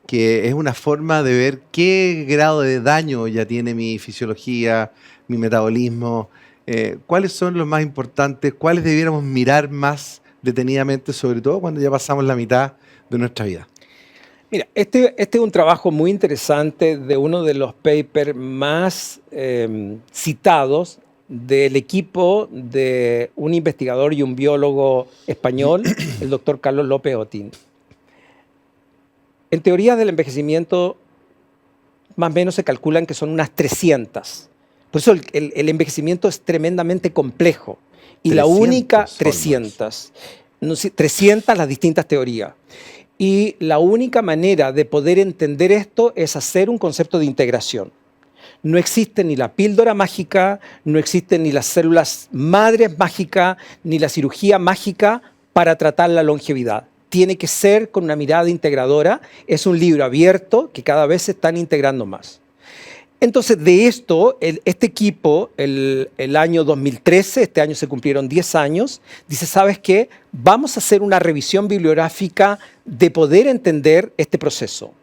S1: que es una forma de ver qué grado de daño ya tiene mi fisiología, mi metabolismo, cuáles son los más importantes, cuáles debiéramos mirar más detenidamente, sobre todo cuando ya pasamos la mitad de nuestra vida.
S2: Mira, este es un trabajo muy interesante de uno de los papers más citados del equipo de un investigador y un biólogo español, el doctor Carlos López Otín. En teorías del envejecimiento, más o menos se calculan que son unas 300. Por eso el envejecimiento es tremendamente complejo. Y 300, la única 300 las distintas teorías. Y la única manera de poder entender esto es hacer un concepto de integración. No existe ni la píldora mágica, no existen ni las células madres mágicas, ni la cirugía mágica para tratar la longevidad. Tiene que ser con una mirada integradora. Es un libro abierto que cada vez se están integrando más. Entonces, de esto, este equipo, el año 2013, este año se cumplieron 10 años, dice, ¿sabes qué? Vamos a hacer una revisión bibliográfica de poder entender este proceso.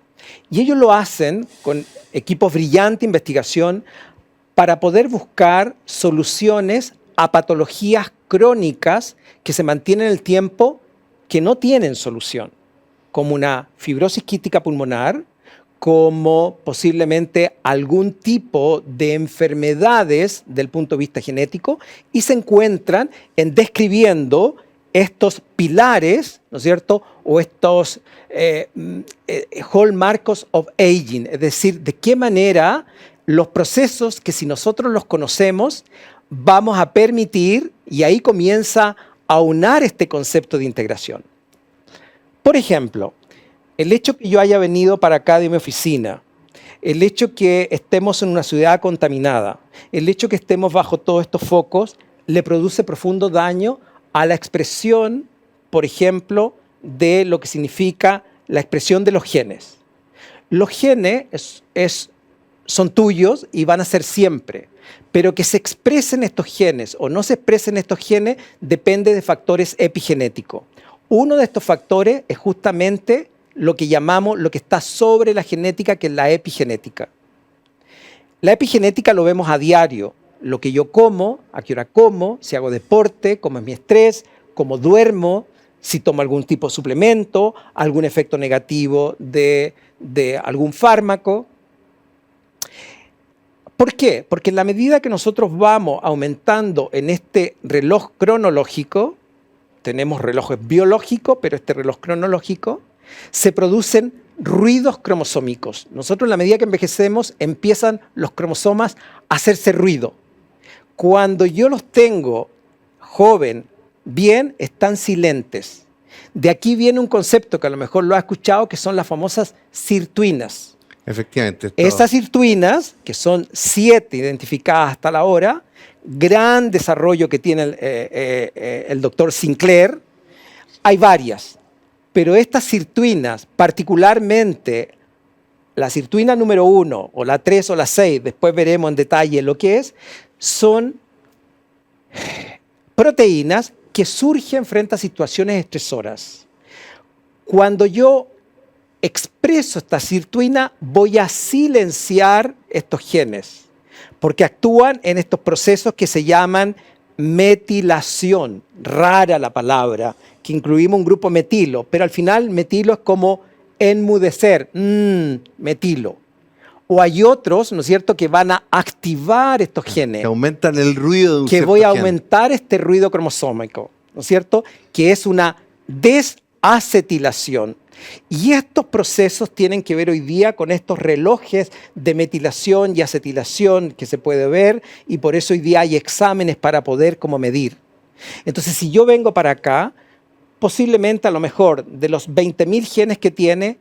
S2: Y ellos lo hacen con equipos brillantes de investigación para poder buscar soluciones a patologías crónicas que se mantienen en el tiempo que no tienen solución, como una fibrosis quística pulmonar, como posiblemente algún tipo de enfermedades del punto de vista genético, y se encuentran en describiendo estos pilares, ¿no es cierto?, o estos hallmarks of aging, es decir, de qué manera los procesos que si nosotros los conocemos, vamos a permitir, y ahí comienza a aunar este concepto de integración. Por ejemplo, el hecho que yo haya venido para acá de mi oficina, el hecho que estemos en una ciudad contaminada, el hecho que estemos bajo todos estos focos, le produce profundo daño a la expresión, por ejemplo, de lo que significa la expresión de los genes. Los genes son tuyos y van a ser siempre, pero que se expresen estos genes o no se expresen estos genes depende de factores epigenéticos. Uno de estos factores es justamente lo que llamamos, lo que está sobre la genética, que es la epigenética. La epigenética lo vemos a diario, lo que yo como, a qué hora como, si hago deporte, cómo es mi estrés, cómo duermo, si tomo algún tipo de suplemento, algún efecto negativo de algún fármaco. ¿Por qué? Porque en la medida que nosotros vamos aumentando en este reloj cronológico, tenemos relojes biológicos, pero este reloj cronológico, se producen ruidos cromosómicos. Nosotros en la medida que envejecemos empiezan los cromosomas a hacerse ruido. Cuando yo los tengo joven, bien, están silentes. De aquí viene un concepto que a lo mejor lo has escuchado, que son las famosas sirtuinas.
S1: Efectivamente.
S2: Estas sirtuinas, que son 7 identificadas hasta la hora, gran desarrollo que tiene el doctor Sinclair, hay varias, pero estas sirtuinas, particularmente la sirtuina número 1, o la 3 o la 6, después veremos en detalle lo que es, son proteínas que surgen frente a situaciones estresoras. Cuando yo expreso esta sirtuina, voy a silenciar estos genes, porque actúan en estos procesos que se llaman metilación. Rara la palabra, que incluimos un grupo metilo, pero al final metilo es como enmudecer, metilo. O hay otros, ¿no es cierto?, que van a activar estos genes.
S1: Que aumentan el ruido de un
S2: que voy a aumentar este ruido cromosómico, ¿no es cierto?, que es una desacetilación. Y estos procesos tienen que ver hoy día con estos relojes de metilación y acetilación que se puede ver, y por eso hoy día hay exámenes para poder como medir. Entonces, si yo vengo para acá, posiblemente a lo mejor de los 20.000 genes que tiene,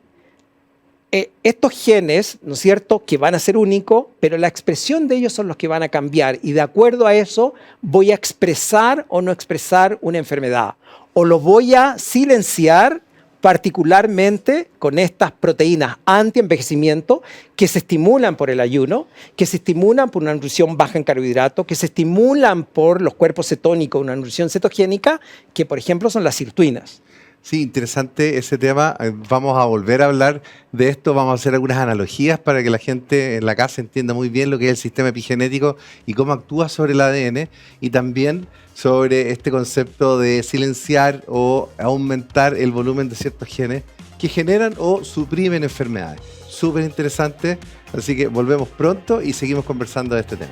S2: estos genes, ¿no es cierto?, que van a ser únicos, pero la expresión de ellos son los que van a cambiar, y de acuerdo a eso voy a expresar o no expresar una enfermedad, o lo voy a silenciar, particularmente con estas proteínas anti-envejecimiento que se estimulan por el ayuno, que se estimulan por una nutrición baja en carbohidratos, que se estimulan por los cuerpos cetónicos, una nutrición cetogénica, que por ejemplo son las sirtuinas.
S1: Sí, interesante ese tema. Vamos a volver a hablar de esto, vamos a hacer algunas analogías para que la gente en la casa entienda muy bien lo que es el sistema epigenético y cómo actúa sobre el ADN, y también sobre este concepto de silenciar o aumentar el volumen de ciertos genes que generan o suprimen enfermedades. Súper interesante, así que volvemos pronto y seguimos conversando de este tema.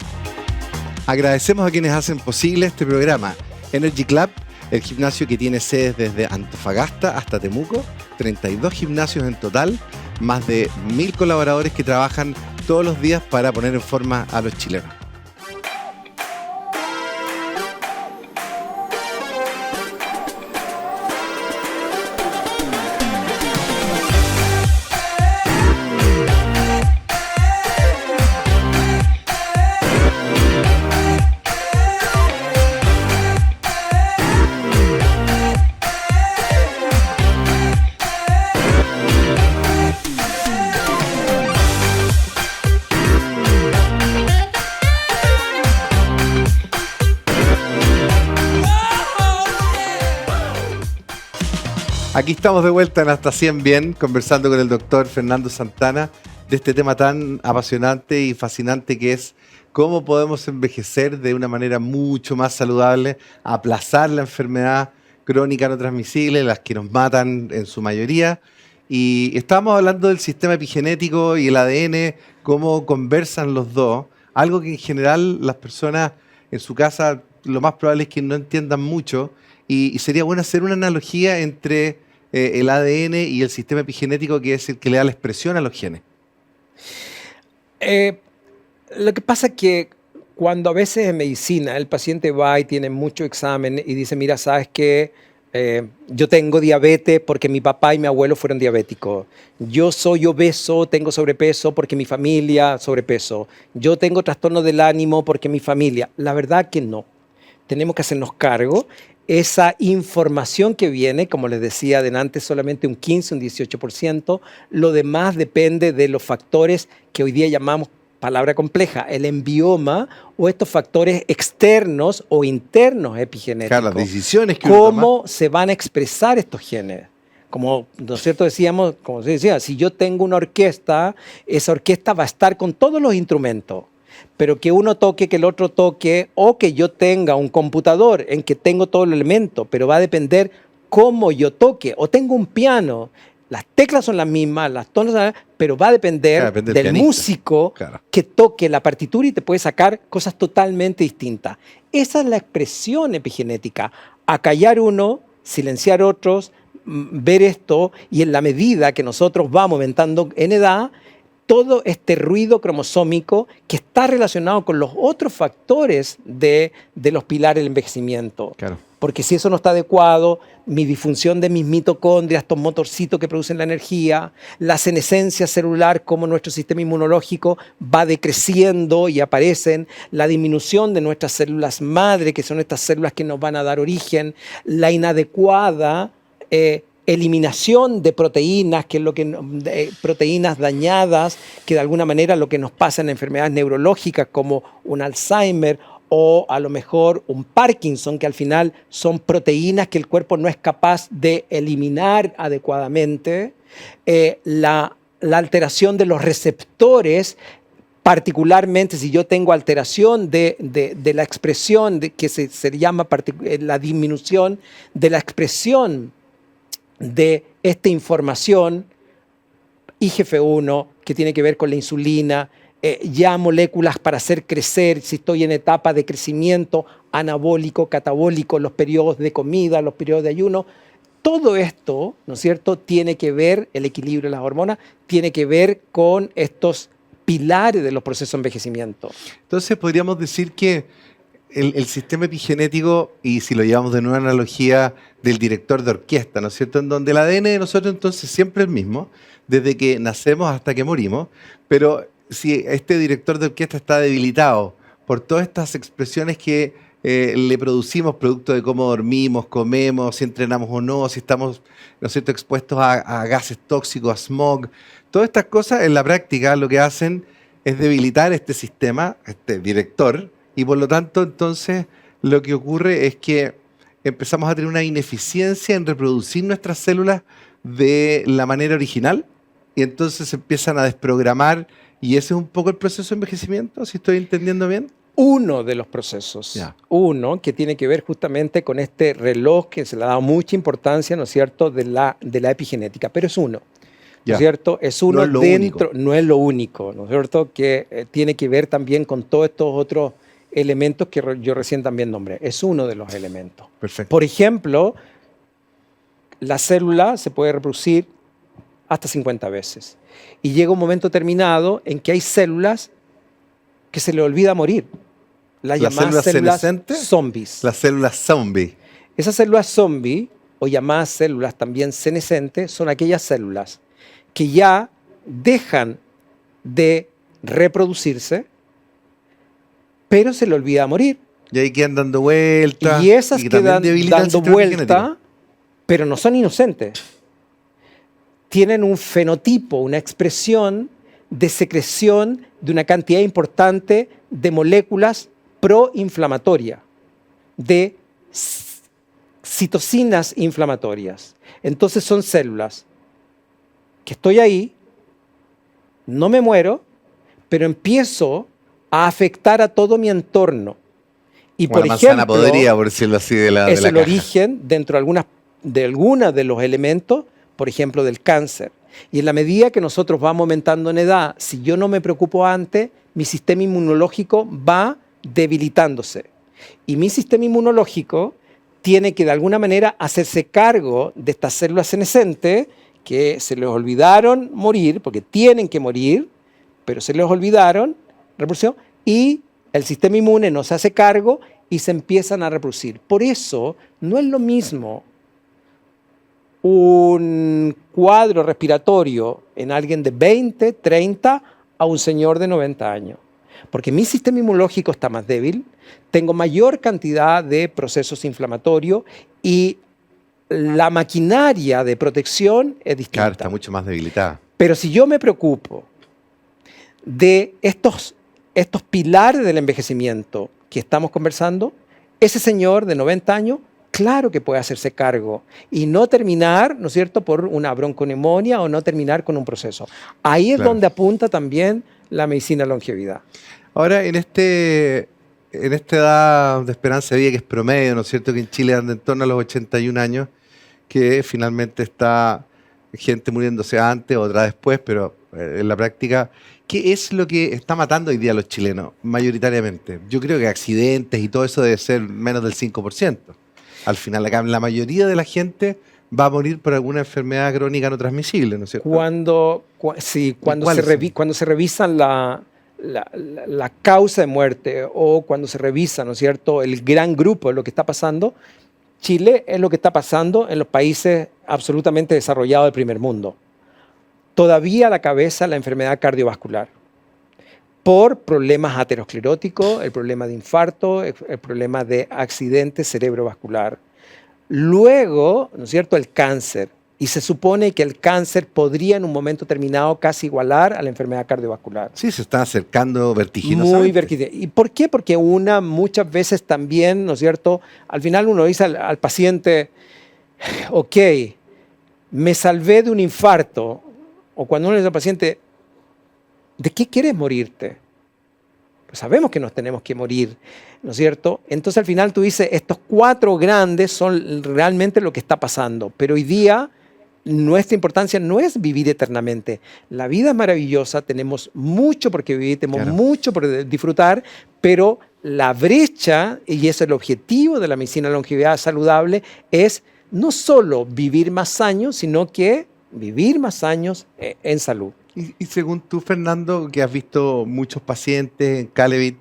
S1: Agradecemos a quienes hacen posible este programa. Energy Club, el gimnasio que tiene sedes desde Antofagasta hasta Temuco, 32 gimnasios en total, más de 1.000 colaboradores que trabajan todos los días para poner en forma a los chilenos. Aquí estamos de vuelta en Hasta 100 Bien, conversando con el doctor Fernando Santana de este tema tan apasionante y fascinante que es cómo podemos envejecer de una manera mucho más saludable, aplazar la enfermedad crónica no transmisible, las que nos matan en su mayoría. Y estamos hablando del sistema epigenético y el ADN, cómo conversan los dos, algo que en general las personas en su casa lo más probable es que no entiendan mucho, y sería bueno hacer una analogía entre el ADN y el sistema epigenético, que es el que le da la expresión a los genes.
S2: Lo que pasa es que cuando a veces en medicina el paciente va y tiene mucho examen y dice, mira, ¿sabes qué? Yo tengo diabetes porque mi papá y mi abuelo fueron diabéticos. Yo soy obeso, tengo sobrepeso porque mi familia sobrepeso. Yo tengo trastorno del ánimo porque mi familia. La verdad que no. Tenemos que hacernos cargo. Esa información que viene, como les decía adelante, solamente un 15, un 18%. Lo demás depende de los factores que hoy día llamamos, palabra compleja, el envioma o estos factores externos o internos epigenéticos.
S1: Claro, las decisiones que uno
S2: ¿Cómo se van a expresar estos genes? Como, ¿no es cierto? Decíamos, como se decía, si yo tengo una orquesta, esa orquesta va a estar con todos los instrumentos, pero que uno toque, que el otro toque, o que yo tenga un computador en que tengo todos los elementos, pero va a depender cómo yo toque, o tengo un piano, las teclas son las mismas, las tonos son las mismas, pero va a depender
S1: depende
S2: del
S1: pianista.
S2: músico
S1: Claro.
S2: que toque la partitura y te puede sacar cosas totalmente distintas. Esa es la expresión epigenética. Acallar uno, silenciar otros, ver esto, y en la medida que nosotros vamos aumentando en edad, todo este ruido cromosómico que está relacionado con los otros factores de los pilares del envejecimiento.
S1: Claro.
S2: Porque si eso no está adecuado, mi disfunción de mis mitocondrias, estos motorcitos que producen la energía, la senescencia celular, como nuestro sistema inmunológico va decreciendo y aparecen, la disminución de nuestras células madre, que son estas células que nos van a dar origen, la inadecuada eliminación de proteínas, que es lo que proteínas dañadas, que de alguna manera lo que nos pasa en enfermedades neurológicas como un Alzheimer o a lo mejor un Parkinson, que al final son proteínas que el cuerpo no es capaz de eliminar adecuadamente, la alteración de los receptores, particularmente si yo tengo alteración de la expresión, que se llama la disminución de la expresión de esta información, IGF-1, que tiene que ver con la insulina, ya moléculas para hacer crecer, si estoy en etapa de crecimiento anabólico, catabólico, los periodos de comida, los periodos de ayuno. Todo esto, ¿no es cierto?, tiene que ver, el equilibrio de las hormonas, tiene que ver con estos pilares de los procesos de envejecimiento.
S1: Entonces podríamos decir que el sistema epigenético, y si lo llevamos de nueva analogía del director de orquesta, ¿no es cierto?, en donde el ADN de nosotros entonces siempre es el mismo, desde que nacemos hasta que morimos, pero si este director de orquesta está debilitado por todas estas expresiones que le producimos producto de cómo dormimos, comemos, si entrenamos o no, si estamos, ¿no es cierto?, expuestos a gases tóxicos, a smog, todas estas cosas en la práctica lo que hacen es debilitar este sistema, este director, y por lo tanto entonces lo que ocurre es que empezamos a tener una ineficiencia en reproducir nuestras células de la manera original, y entonces se empiezan a desprogramar. ¿Y ese es un poco el proceso de envejecimiento, si estoy entendiendo bien?
S2: Uno de los procesos, uno que tiene que ver justamente con este reloj que se le ha dado mucha importancia, ¿no es cierto?, de la epigenética, pero es uno, ¿no es cierto? Es uno
S1: no es
S2: dentro, no es lo único, ¿no es cierto?, que tiene que ver también con todos estos otros elementos que yo recién también nombré. Es uno de los elementos.
S1: Perfecto.
S2: Por ejemplo, la célula se puede reproducir hasta 50 veces. Y llega un momento terminado en que hay células que se le olvida morir. Las llamadas células zombies.
S1: Las células zombie.
S2: Esas células zombie, o llamadas células también senescentes, son aquellas células que ya dejan de reproducirse, pero se le olvida morir.
S1: Y ahí quedan dando vueltas.
S2: Y esas quedan dando vuelta, pero no son inocentes. Tienen un fenotipo, una expresión de secreción de una cantidad importante de moléculas proinflamatorias, de citocinas inflamatorias. Entonces son células que estoy ahí, no me muero, pero empiezo a afectar a todo mi entorno. Y
S1: como
S2: por
S1: la
S2: ejemplo,
S1: manzana podrida, por decirlo así, de la
S2: es el
S1: caja.
S2: origen dentro de algunos de los elementos, por ejemplo, del cáncer. Y en la medida que nosotros vamos aumentando en edad, si yo no me preocupo antes, mi sistema inmunológico va debilitándose. Y mi sistema inmunológico tiene que de alguna manera hacerse cargo de estas células senescentes que se les olvidaron morir, porque tienen que morir, pero se les olvidaron, reproducción, y el sistema inmune no se hace cargo y se empiezan a reproducir. Por eso no es lo mismo un cuadro respiratorio en alguien de 20, 30 a un señor de 90 años. Porque mi sistema inmunológico está más débil, tengo mayor cantidad de procesos inflamatorios y la maquinaria de protección es distinta.
S1: Claro, está mucho más debilitada.
S2: Pero si yo me preocupo de estos pilares del envejecimiento que estamos conversando, ese señor de 90 años, claro que puede hacerse cargo y no terminar, ¿no es cierto?, por una bronconeumonía o no terminar con un proceso. Ahí es
S1: Claro.
S2: donde apunta también la medicina de longevidad.
S1: Ahora, en esta edad de esperanza de vida que es promedio, ¿no es cierto?, que en Chile anda en torno a los 81 años, que finalmente está gente muriéndose antes, otra después, pero en la práctica, ¿qué es lo que está matando hoy día a los chilenos mayoritariamente? Yo creo que accidentes y todo eso debe ser menos del 5%. Al final, la mayoría de la gente va a morir por alguna enfermedad crónica no transmisible, ¿no es cierto?
S2: Cuando
S1: ¿Cuáles son?
S2: cuando se revisan la causa de muerte o cuando se revisa, ¿no es cierto?, el gran grupo de lo que está pasando, Chile es lo que está pasando en los países absolutamente desarrollados del primer mundo. Todavía a la cabeza la enfermedad cardiovascular, por problemas ateroscleróticos, el problema de infarto, el problema de accidente cerebrovascular. Luego, ¿no es cierto?, el cáncer. Y se supone que el cáncer podría en un momento determinado casi igualar a la enfermedad cardiovascular.
S1: Sí, se está acercando vertiginosamente.
S2: Muy vertiginoso. ¿Y por qué? Porque muchas veces también, ¿no es cierto?, al final uno dice al paciente, ok, me salvé de un infarto. O cuando uno le dice al paciente, ¿de qué quieres morirte? Pues sabemos que nos tenemos que morir, ¿no es cierto? Entonces al final tú dices, estos 4 grandes son realmente lo que está pasando. Pero hoy día nuestra importancia no es vivir eternamente. La vida es maravillosa, tenemos mucho por qué vivir, tenemos
S1: Claro.
S2: mucho por disfrutar, pero la brecha, y ese es el objetivo de la medicina de longevidad saludable, es no solo vivir más años, sino que vivir más años en salud.
S1: Y según tú, Fernando, que has visto muchos pacientes en Calevit,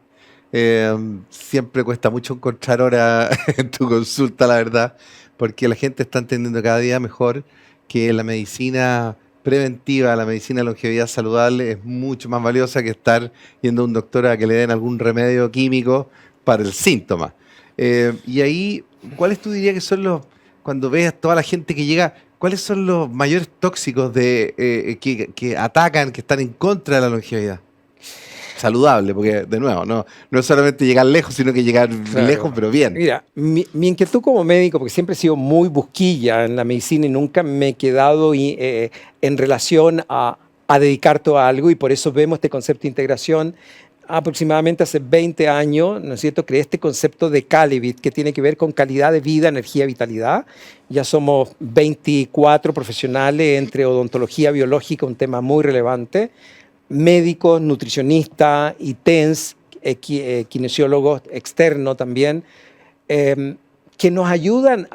S1: siempre cuesta mucho encontrar hora en tu consulta, la verdad, porque la gente está entendiendo cada día mejor que la medicina preventiva, la medicina de longevidad saludable es mucho más valiosa que estar yendo a un doctor a que le den algún remedio químico para el síntoma. Y ahí, ¿cuáles tú dirías que son cuando ves a toda la gente que llega, cuáles son los mayores tóxicos que atacan, que están en contra de la longevidad saludable? Porque, de nuevo, no es solamente llegar lejos, sino que llegar lejos, pero bien.
S2: Mira, mi inquietud como médico, porque siempre he sido muy busquilla en la medicina y nunca me he quedado en relación a dedicar todo a algo, y por eso vemos este concepto de integración. Aproximadamente hace 20 años, ¿no es cierto?, creé este concepto de Calevit, que tiene que ver con calidad de vida, energía, vitalidad. Ya somos 24 profesionales entre odontología biológica, un tema muy relevante, médicos, nutricionistas, ITENS, kinesiólogos externos también, que nos ayudan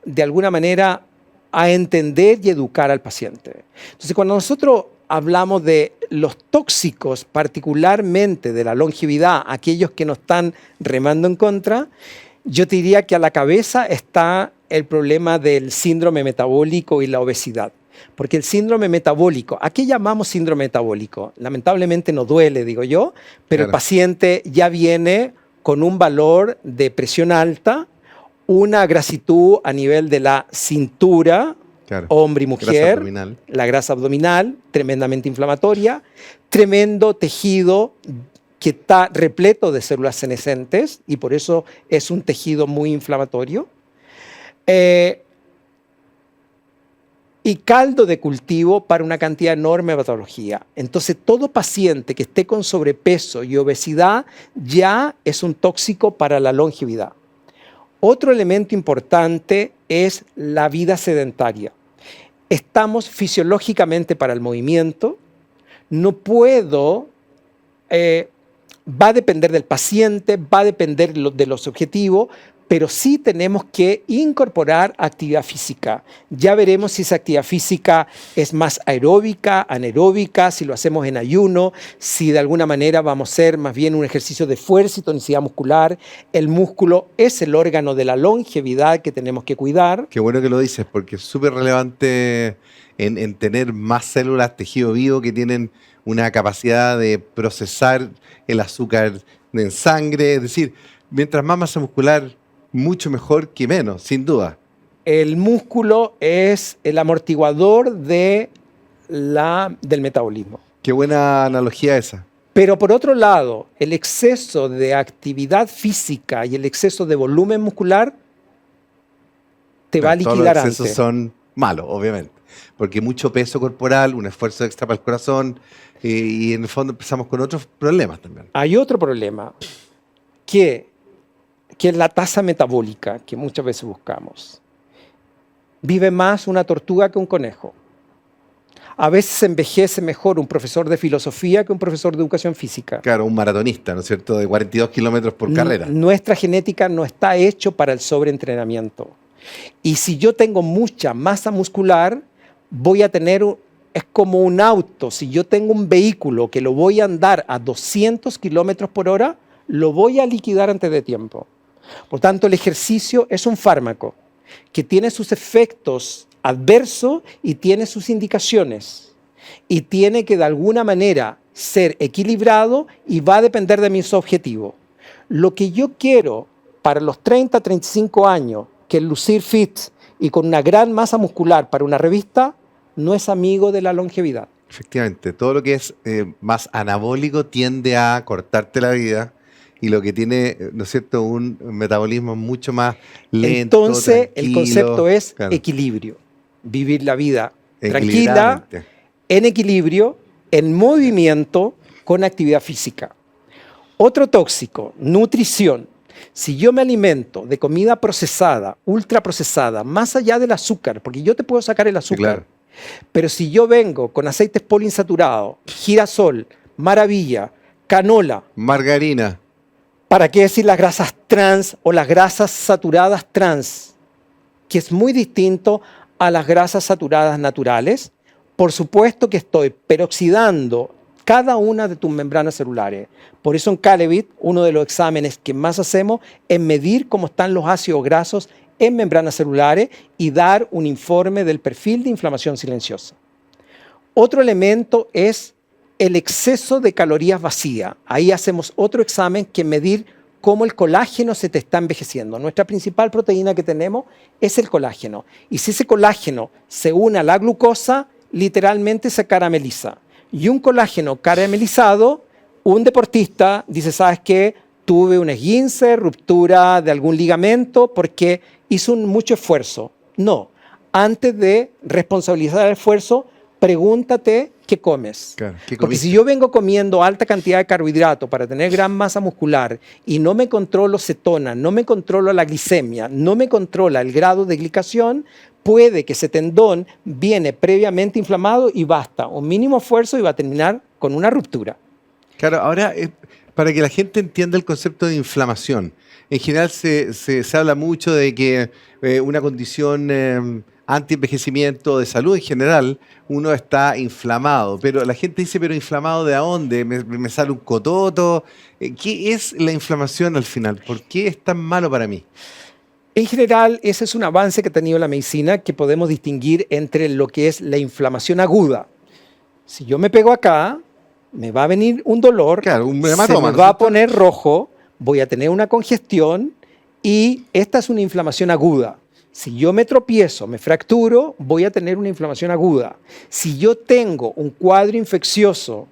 S2: de alguna manera a entender y educar al paciente. Entonces, cuando nosotros hablamos de los tóxicos, particularmente de la longevidad, aquellos que nos están remando en contra, yo te diría que a la cabeza está el problema del síndrome metabólico y la obesidad. Porque el síndrome metabólico, ¿a qué llamamos síndrome metabólico? Lamentablemente no duele, digo yo, pero
S1: Claro.
S2: el paciente ya viene con un valor de presión alta, una grasitud a nivel de la cintura,
S1: Claro.
S2: hombre y
S1: Grasa
S2: mujer,
S1: abdominal.
S2: la grasa abdominal, tremendamente inflamatoria, tremendo tejido que está repleto de células senescentes y por eso es un tejido muy inflamatorio. Y caldo de cultivo para una cantidad enorme de patología. Entonces, todo paciente que esté con sobrepeso y obesidad ya es un tóxico para la longevidad. Otro elemento importante es la vida sedentaria. Estamos fisiológicamente para el movimiento. No puedo, va a depender del paciente, va a depender de los objetivos, pero sí tenemos que incorporar actividad física. Ya veremos si esa actividad física es más aeróbica, anaeróbica, si lo hacemos en ayuno, si de alguna manera vamos a hacer más bien un ejercicio de fuerza y tonicidad muscular. El músculo es el órgano de la longevidad que tenemos que cuidar.
S1: Qué bueno que lo dices, porque es súper relevante en tener más células, tejido vivo que tienen una capacidad de procesar el azúcar en sangre. Es decir, mientras más masa muscular, mucho mejor que menos, sin duda.
S2: El músculo es el amortiguador del metabolismo.
S1: Qué buena analogía esa.
S2: Pero por otro lado, el exceso de actividad física y el exceso de volumen muscular te va a
S1: Todos los
S2: liquidar
S1: excesos
S2: antes.
S1: son malos, obviamente. Porque mucho peso corporal, un esfuerzo extra para el corazón, y en el fondo empezamos con otros problemas también.
S2: Hay otro problema, que es la tasa metabólica que muchas veces buscamos. Vive más una tortuga que un conejo. A veces envejece mejor un profesor de filosofía que un profesor de educación física.
S1: Claro, un maratonista, ¿no es cierto?, de 42 kilómetros por carrera.
S2: Nuestra genética no está hecho para el sobreentrenamiento. Y si yo tengo mucha masa muscular, voy a tener, es como un auto. Si yo tengo un vehículo que lo voy a andar a 200 kilómetros por hora, lo voy a liquidar antes de tiempo. Por tanto, el ejercicio es un fármaco que tiene sus efectos adversos y tiene sus indicaciones. Y tiene que de alguna manera ser equilibrado y va a depender de mis objetivos. Lo que yo quiero para los 30, 35 años, que es lucir fit y con una gran masa muscular para una revista, no es amigo de la longevidad.
S1: Efectivamente, todo lo que es más anabólico tiende a cortarte la vida, y lo que tiene, ¿no es cierto?, un metabolismo mucho más lento.
S2: Entonces, el
S1: tranquilo.
S2: concepto es
S1: Claro,
S2: equilibrio. Vivir la vida tranquila,
S1: equilibradamente.
S2: en equilibrio, en movimiento, con actividad física. Otro tóxico, nutrición. Si yo me alimento de comida procesada, ultraprocesada, más allá del azúcar, porque yo te puedo sacar el azúcar,
S1: claro.
S2: pero si yo vengo con aceites poliinsaturados, girasol, maravilla, canola,
S1: Margarina.
S2: ¿para qué decir las grasas trans o las grasas saturadas trans? Que es muy distinto a las grasas saturadas naturales. Por supuesto que estoy peroxidando cada una de tus membranas celulares. Por eso en Calebit, uno de los exámenes que más hacemos es medir cómo están los ácidos grasos en membranas celulares y dar un informe del perfil de inflamación silenciosa. Otro elemento es el exceso de calorías vacías. Ahí hacemos otro examen que es medir cómo el colágeno se te está envejeciendo. Nuestra principal proteína que tenemos es el colágeno. Y si ese colágeno se une a la glucosa, literalmente se carameliza. Y un colágeno caramelizado, un deportista dice, ¿sabes qué? Tuve un esguince, ruptura de algún ligamento porque hizo mucho esfuerzo. No, antes de responsabilizar el esfuerzo, pregúntate qué comes.
S1: Claro, ¿qué
S2: Porque
S1: comiste?
S2: si yo vengo comiendo alta cantidad de carbohidratos para tener gran masa muscular y no me controlo cetona, no me controlo la glicemia, no me controla el grado de glicación, puede que ese tendón viene previamente inflamado y basta un mínimo esfuerzo y va a terminar con una ruptura.
S1: Claro, ahora, para que la gente entienda el concepto de inflamación, en general se habla mucho de que una condición anti-envejecimiento, de salud en general, uno está inflamado, pero la gente dice, ¿pero inflamado de a dónde? ¿Me sale un cototo? ¿Qué es la inflamación al final? ¿Por qué es tan malo para mí?
S2: En general, ese es un avance que ha tenido la medicina que podemos distinguir entre lo que es la inflamación aguda. Si yo me pego acá, me va a venir un dolor,
S1: Claro, un
S2: se
S1: hematoma,
S2: me
S1: ¿no
S2: va
S1: es
S2: a poner rojo, voy a tener una congestión y esta es una inflamación aguda. Si yo me tropiezo, me fracturo, voy a tener una inflamación aguda. Si yo tengo un cuadro infeccioso,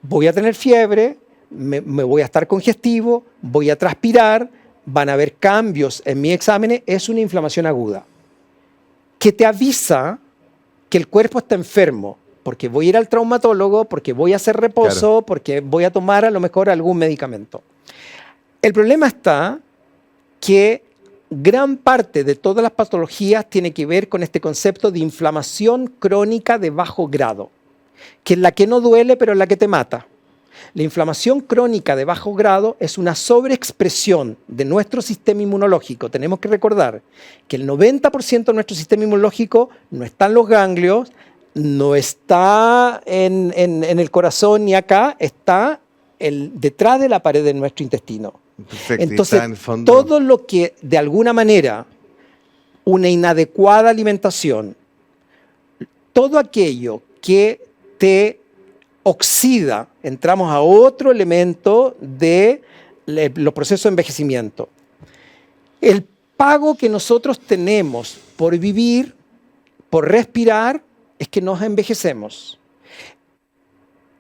S2: voy a tener fiebre, me voy a estar congestivo, voy a transpirar, van a haber cambios en mi examen, es una inflamación aguda que te avisa que el cuerpo está enfermo, porque voy a ir al traumatólogo, porque voy a hacer reposo,
S1: Claro.
S2: porque voy a tomar a lo mejor algún medicamento. El problema está que gran parte de todas las patologías tiene que ver con este concepto de inflamación crónica de bajo grado, que es la que no duele, pero es la que te mata. La inflamación crónica de bajo grado es una sobreexpresión de nuestro sistema inmunológico. Tenemos que recordar que el 90% de nuestro sistema inmunológico no está en los ganglios, no está en el corazón ni acá, está detrás de la pared de nuestro intestino.
S1: Perfecto.
S2: Entonces, todo lo que de alguna manera, una inadecuada alimentación, todo aquello que te oxida, entramos a otro elemento de los procesos de envejecimiento. El pago que nosotros tenemos por vivir, por respirar, es que nos envejecemos.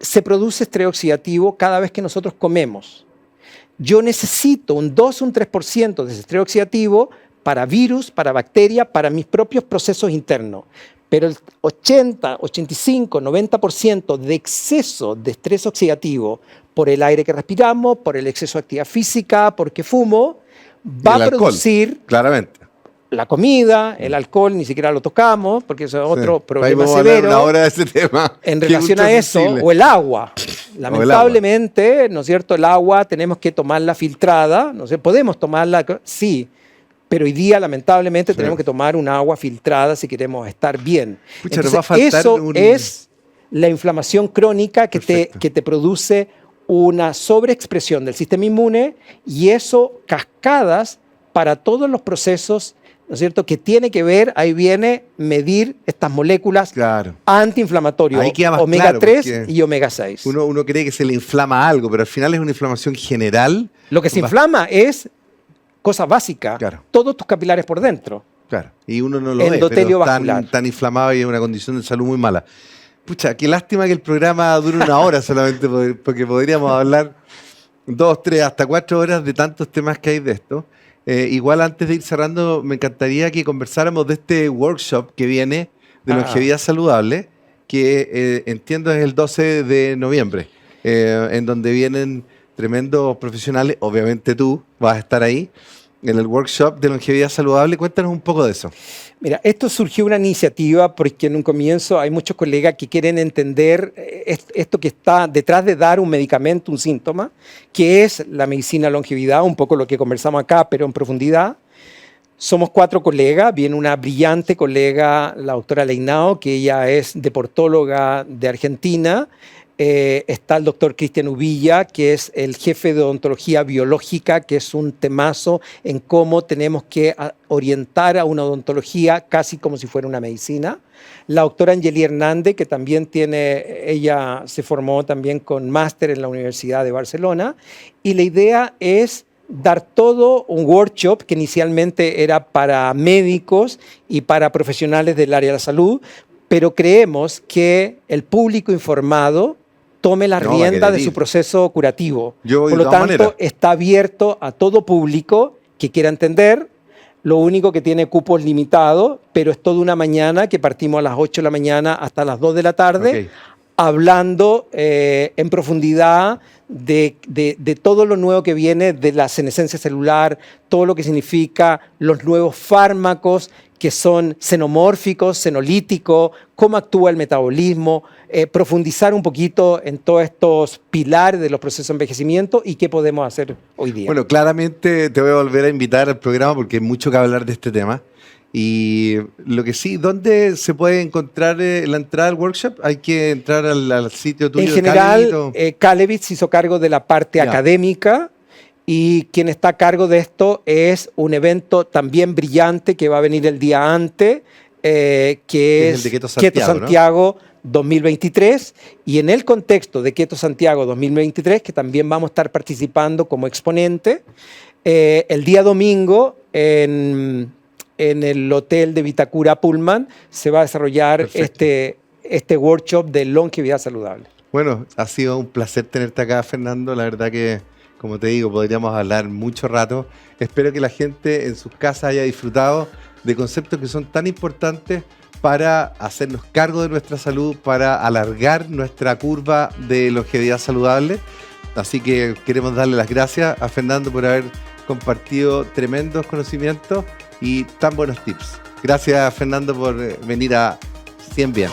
S2: Se produce estrés oxidativo cada vez que nosotros comemos. Yo necesito un 2 o un 3% de ese estrés oxidativo para virus, para bacterias, para mis propios procesos internos. Pero el 80, 85, 90% de exceso de estrés oxidativo por el aire que respiramos, por el exceso de actividad física, porque fumo, va a producir
S1: claramente
S2: la comida, el alcohol, ni siquiera lo tocamos, porque eso es otro problema
S1: vamos
S2: severo.
S1: Una hora de ese tema,
S2: en relación a eso, o el agua. Lamentablemente, ¿no es cierto? El agua tenemos que tomarla filtrada, ¿no sé? Podemos tomarla, sí, pero hoy día lamentablemente tenemos que tomar un agua filtrada si queremos estar bien.
S1: Pucha,
S2: entonces,
S1: nos va a faltar
S2: eso es la inflamación crónica que te produce una sobreexpresión del sistema inmune, y eso cascadas para todos los procesos, ¿no es cierto?, que tiene que ver, ahí viene, medir estas moléculas antiinflamatorias, omega 3 y omega 6.
S1: Uno cree que se le inflama algo, pero al final es una inflamación general.
S2: Lo que se inflama es cosa básica, todos tus capilares por dentro.
S1: Claro, y uno no lo ve,
S2: endotelio
S1: pero
S2: vascular.
S1: Tan inflamado y es una condición de salud muy mala. Pucha, qué lástima que el programa dure una hora solamente, porque podríamos hablar 2, 3, hasta 4 horas de tantos temas que hay de esto. Igual antes de ir cerrando, me encantaría que conversáramos de este workshop que viene de longevidad saludable, que entiendo es el 12 de noviembre, en donde vienen tremendos profesionales. Obviamente tú vas a estar ahí en el workshop de longevidad saludable. Cuéntanos un poco de eso.
S2: Mira, esto surgió una iniciativa porque en un comienzo hay muchos colegas que quieren entender esto que está detrás de dar un medicamento, un síntoma, que es la medicina longevidad, un poco lo que conversamos acá, pero en profundidad. Somos 4 colegas, viene una brillante colega, la doctora Leinao, que ella es deportóloga de Argentina. Está el doctor Cristian Ubilla, que es el jefe de odontología biológica, que es un temazo en cómo tenemos que orientar a una odontología casi como si fuera una medicina. La doctora Angeli Hernández, que también ella se formó también con máster en la Universidad de Barcelona. Y la idea es dar todo un workshop que inicialmente era para médicos y para profesionales del área de la salud, pero creemos que el público informado tome la rienda de su proceso curativo. Por lo tanto, está abierto a todo público que quiera entender. Lo único que tiene cupos limitados, pero es toda una mañana que partimos a las 8 de la mañana hasta las 2 de la tarde, hablando en profundidad de todo lo nuevo que viene de la senescencia celular, todo lo que significa los nuevos fármacos que son xenomórficos, xenolíticos, cómo actúa el metabolismo, profundizar un poquito en todos estos pilares de los procesos de envejecimiento y qué podemos hacer hoy día.
S1: Bueno, claramente te voy a volver a invitar al programa porque hay mucho que hablar de este tema. Y lo que sí, ¿dónde se puede encontrar la entrada al workshop? ¿Hay que entrar al sitio tuyo?
S2: En general, Calevitz hizo cargo de la parte académica, y quien está a cargo de esto es un evento también brillante que va a venir el día antes, que es el de Keto Santiago, ¿no? 2023, y en el contexto de Keto Santiago 2023, que también vamos a estar participando como exponente, el día domingo en el hotel de Vitacura Pullman se va a desarrollar este workshop de longevidad saludable.
S1: Bueno, ha sido un placer tenerte acá, Fernando. La verdad que, como te digo, podríamos hablar mucho rato. Espero que la gente en sus casas haya disfrutado de conceptos que son tan importantes para hacernos cargo de nuestra salud, para alargar nuestra curva de longevidad saludable. Así que queremos darle las gracias a Fernando por haber compartido tremendos conocimientos y tan buenos tips. Gracias, Fernando, por venir a 100 Bien.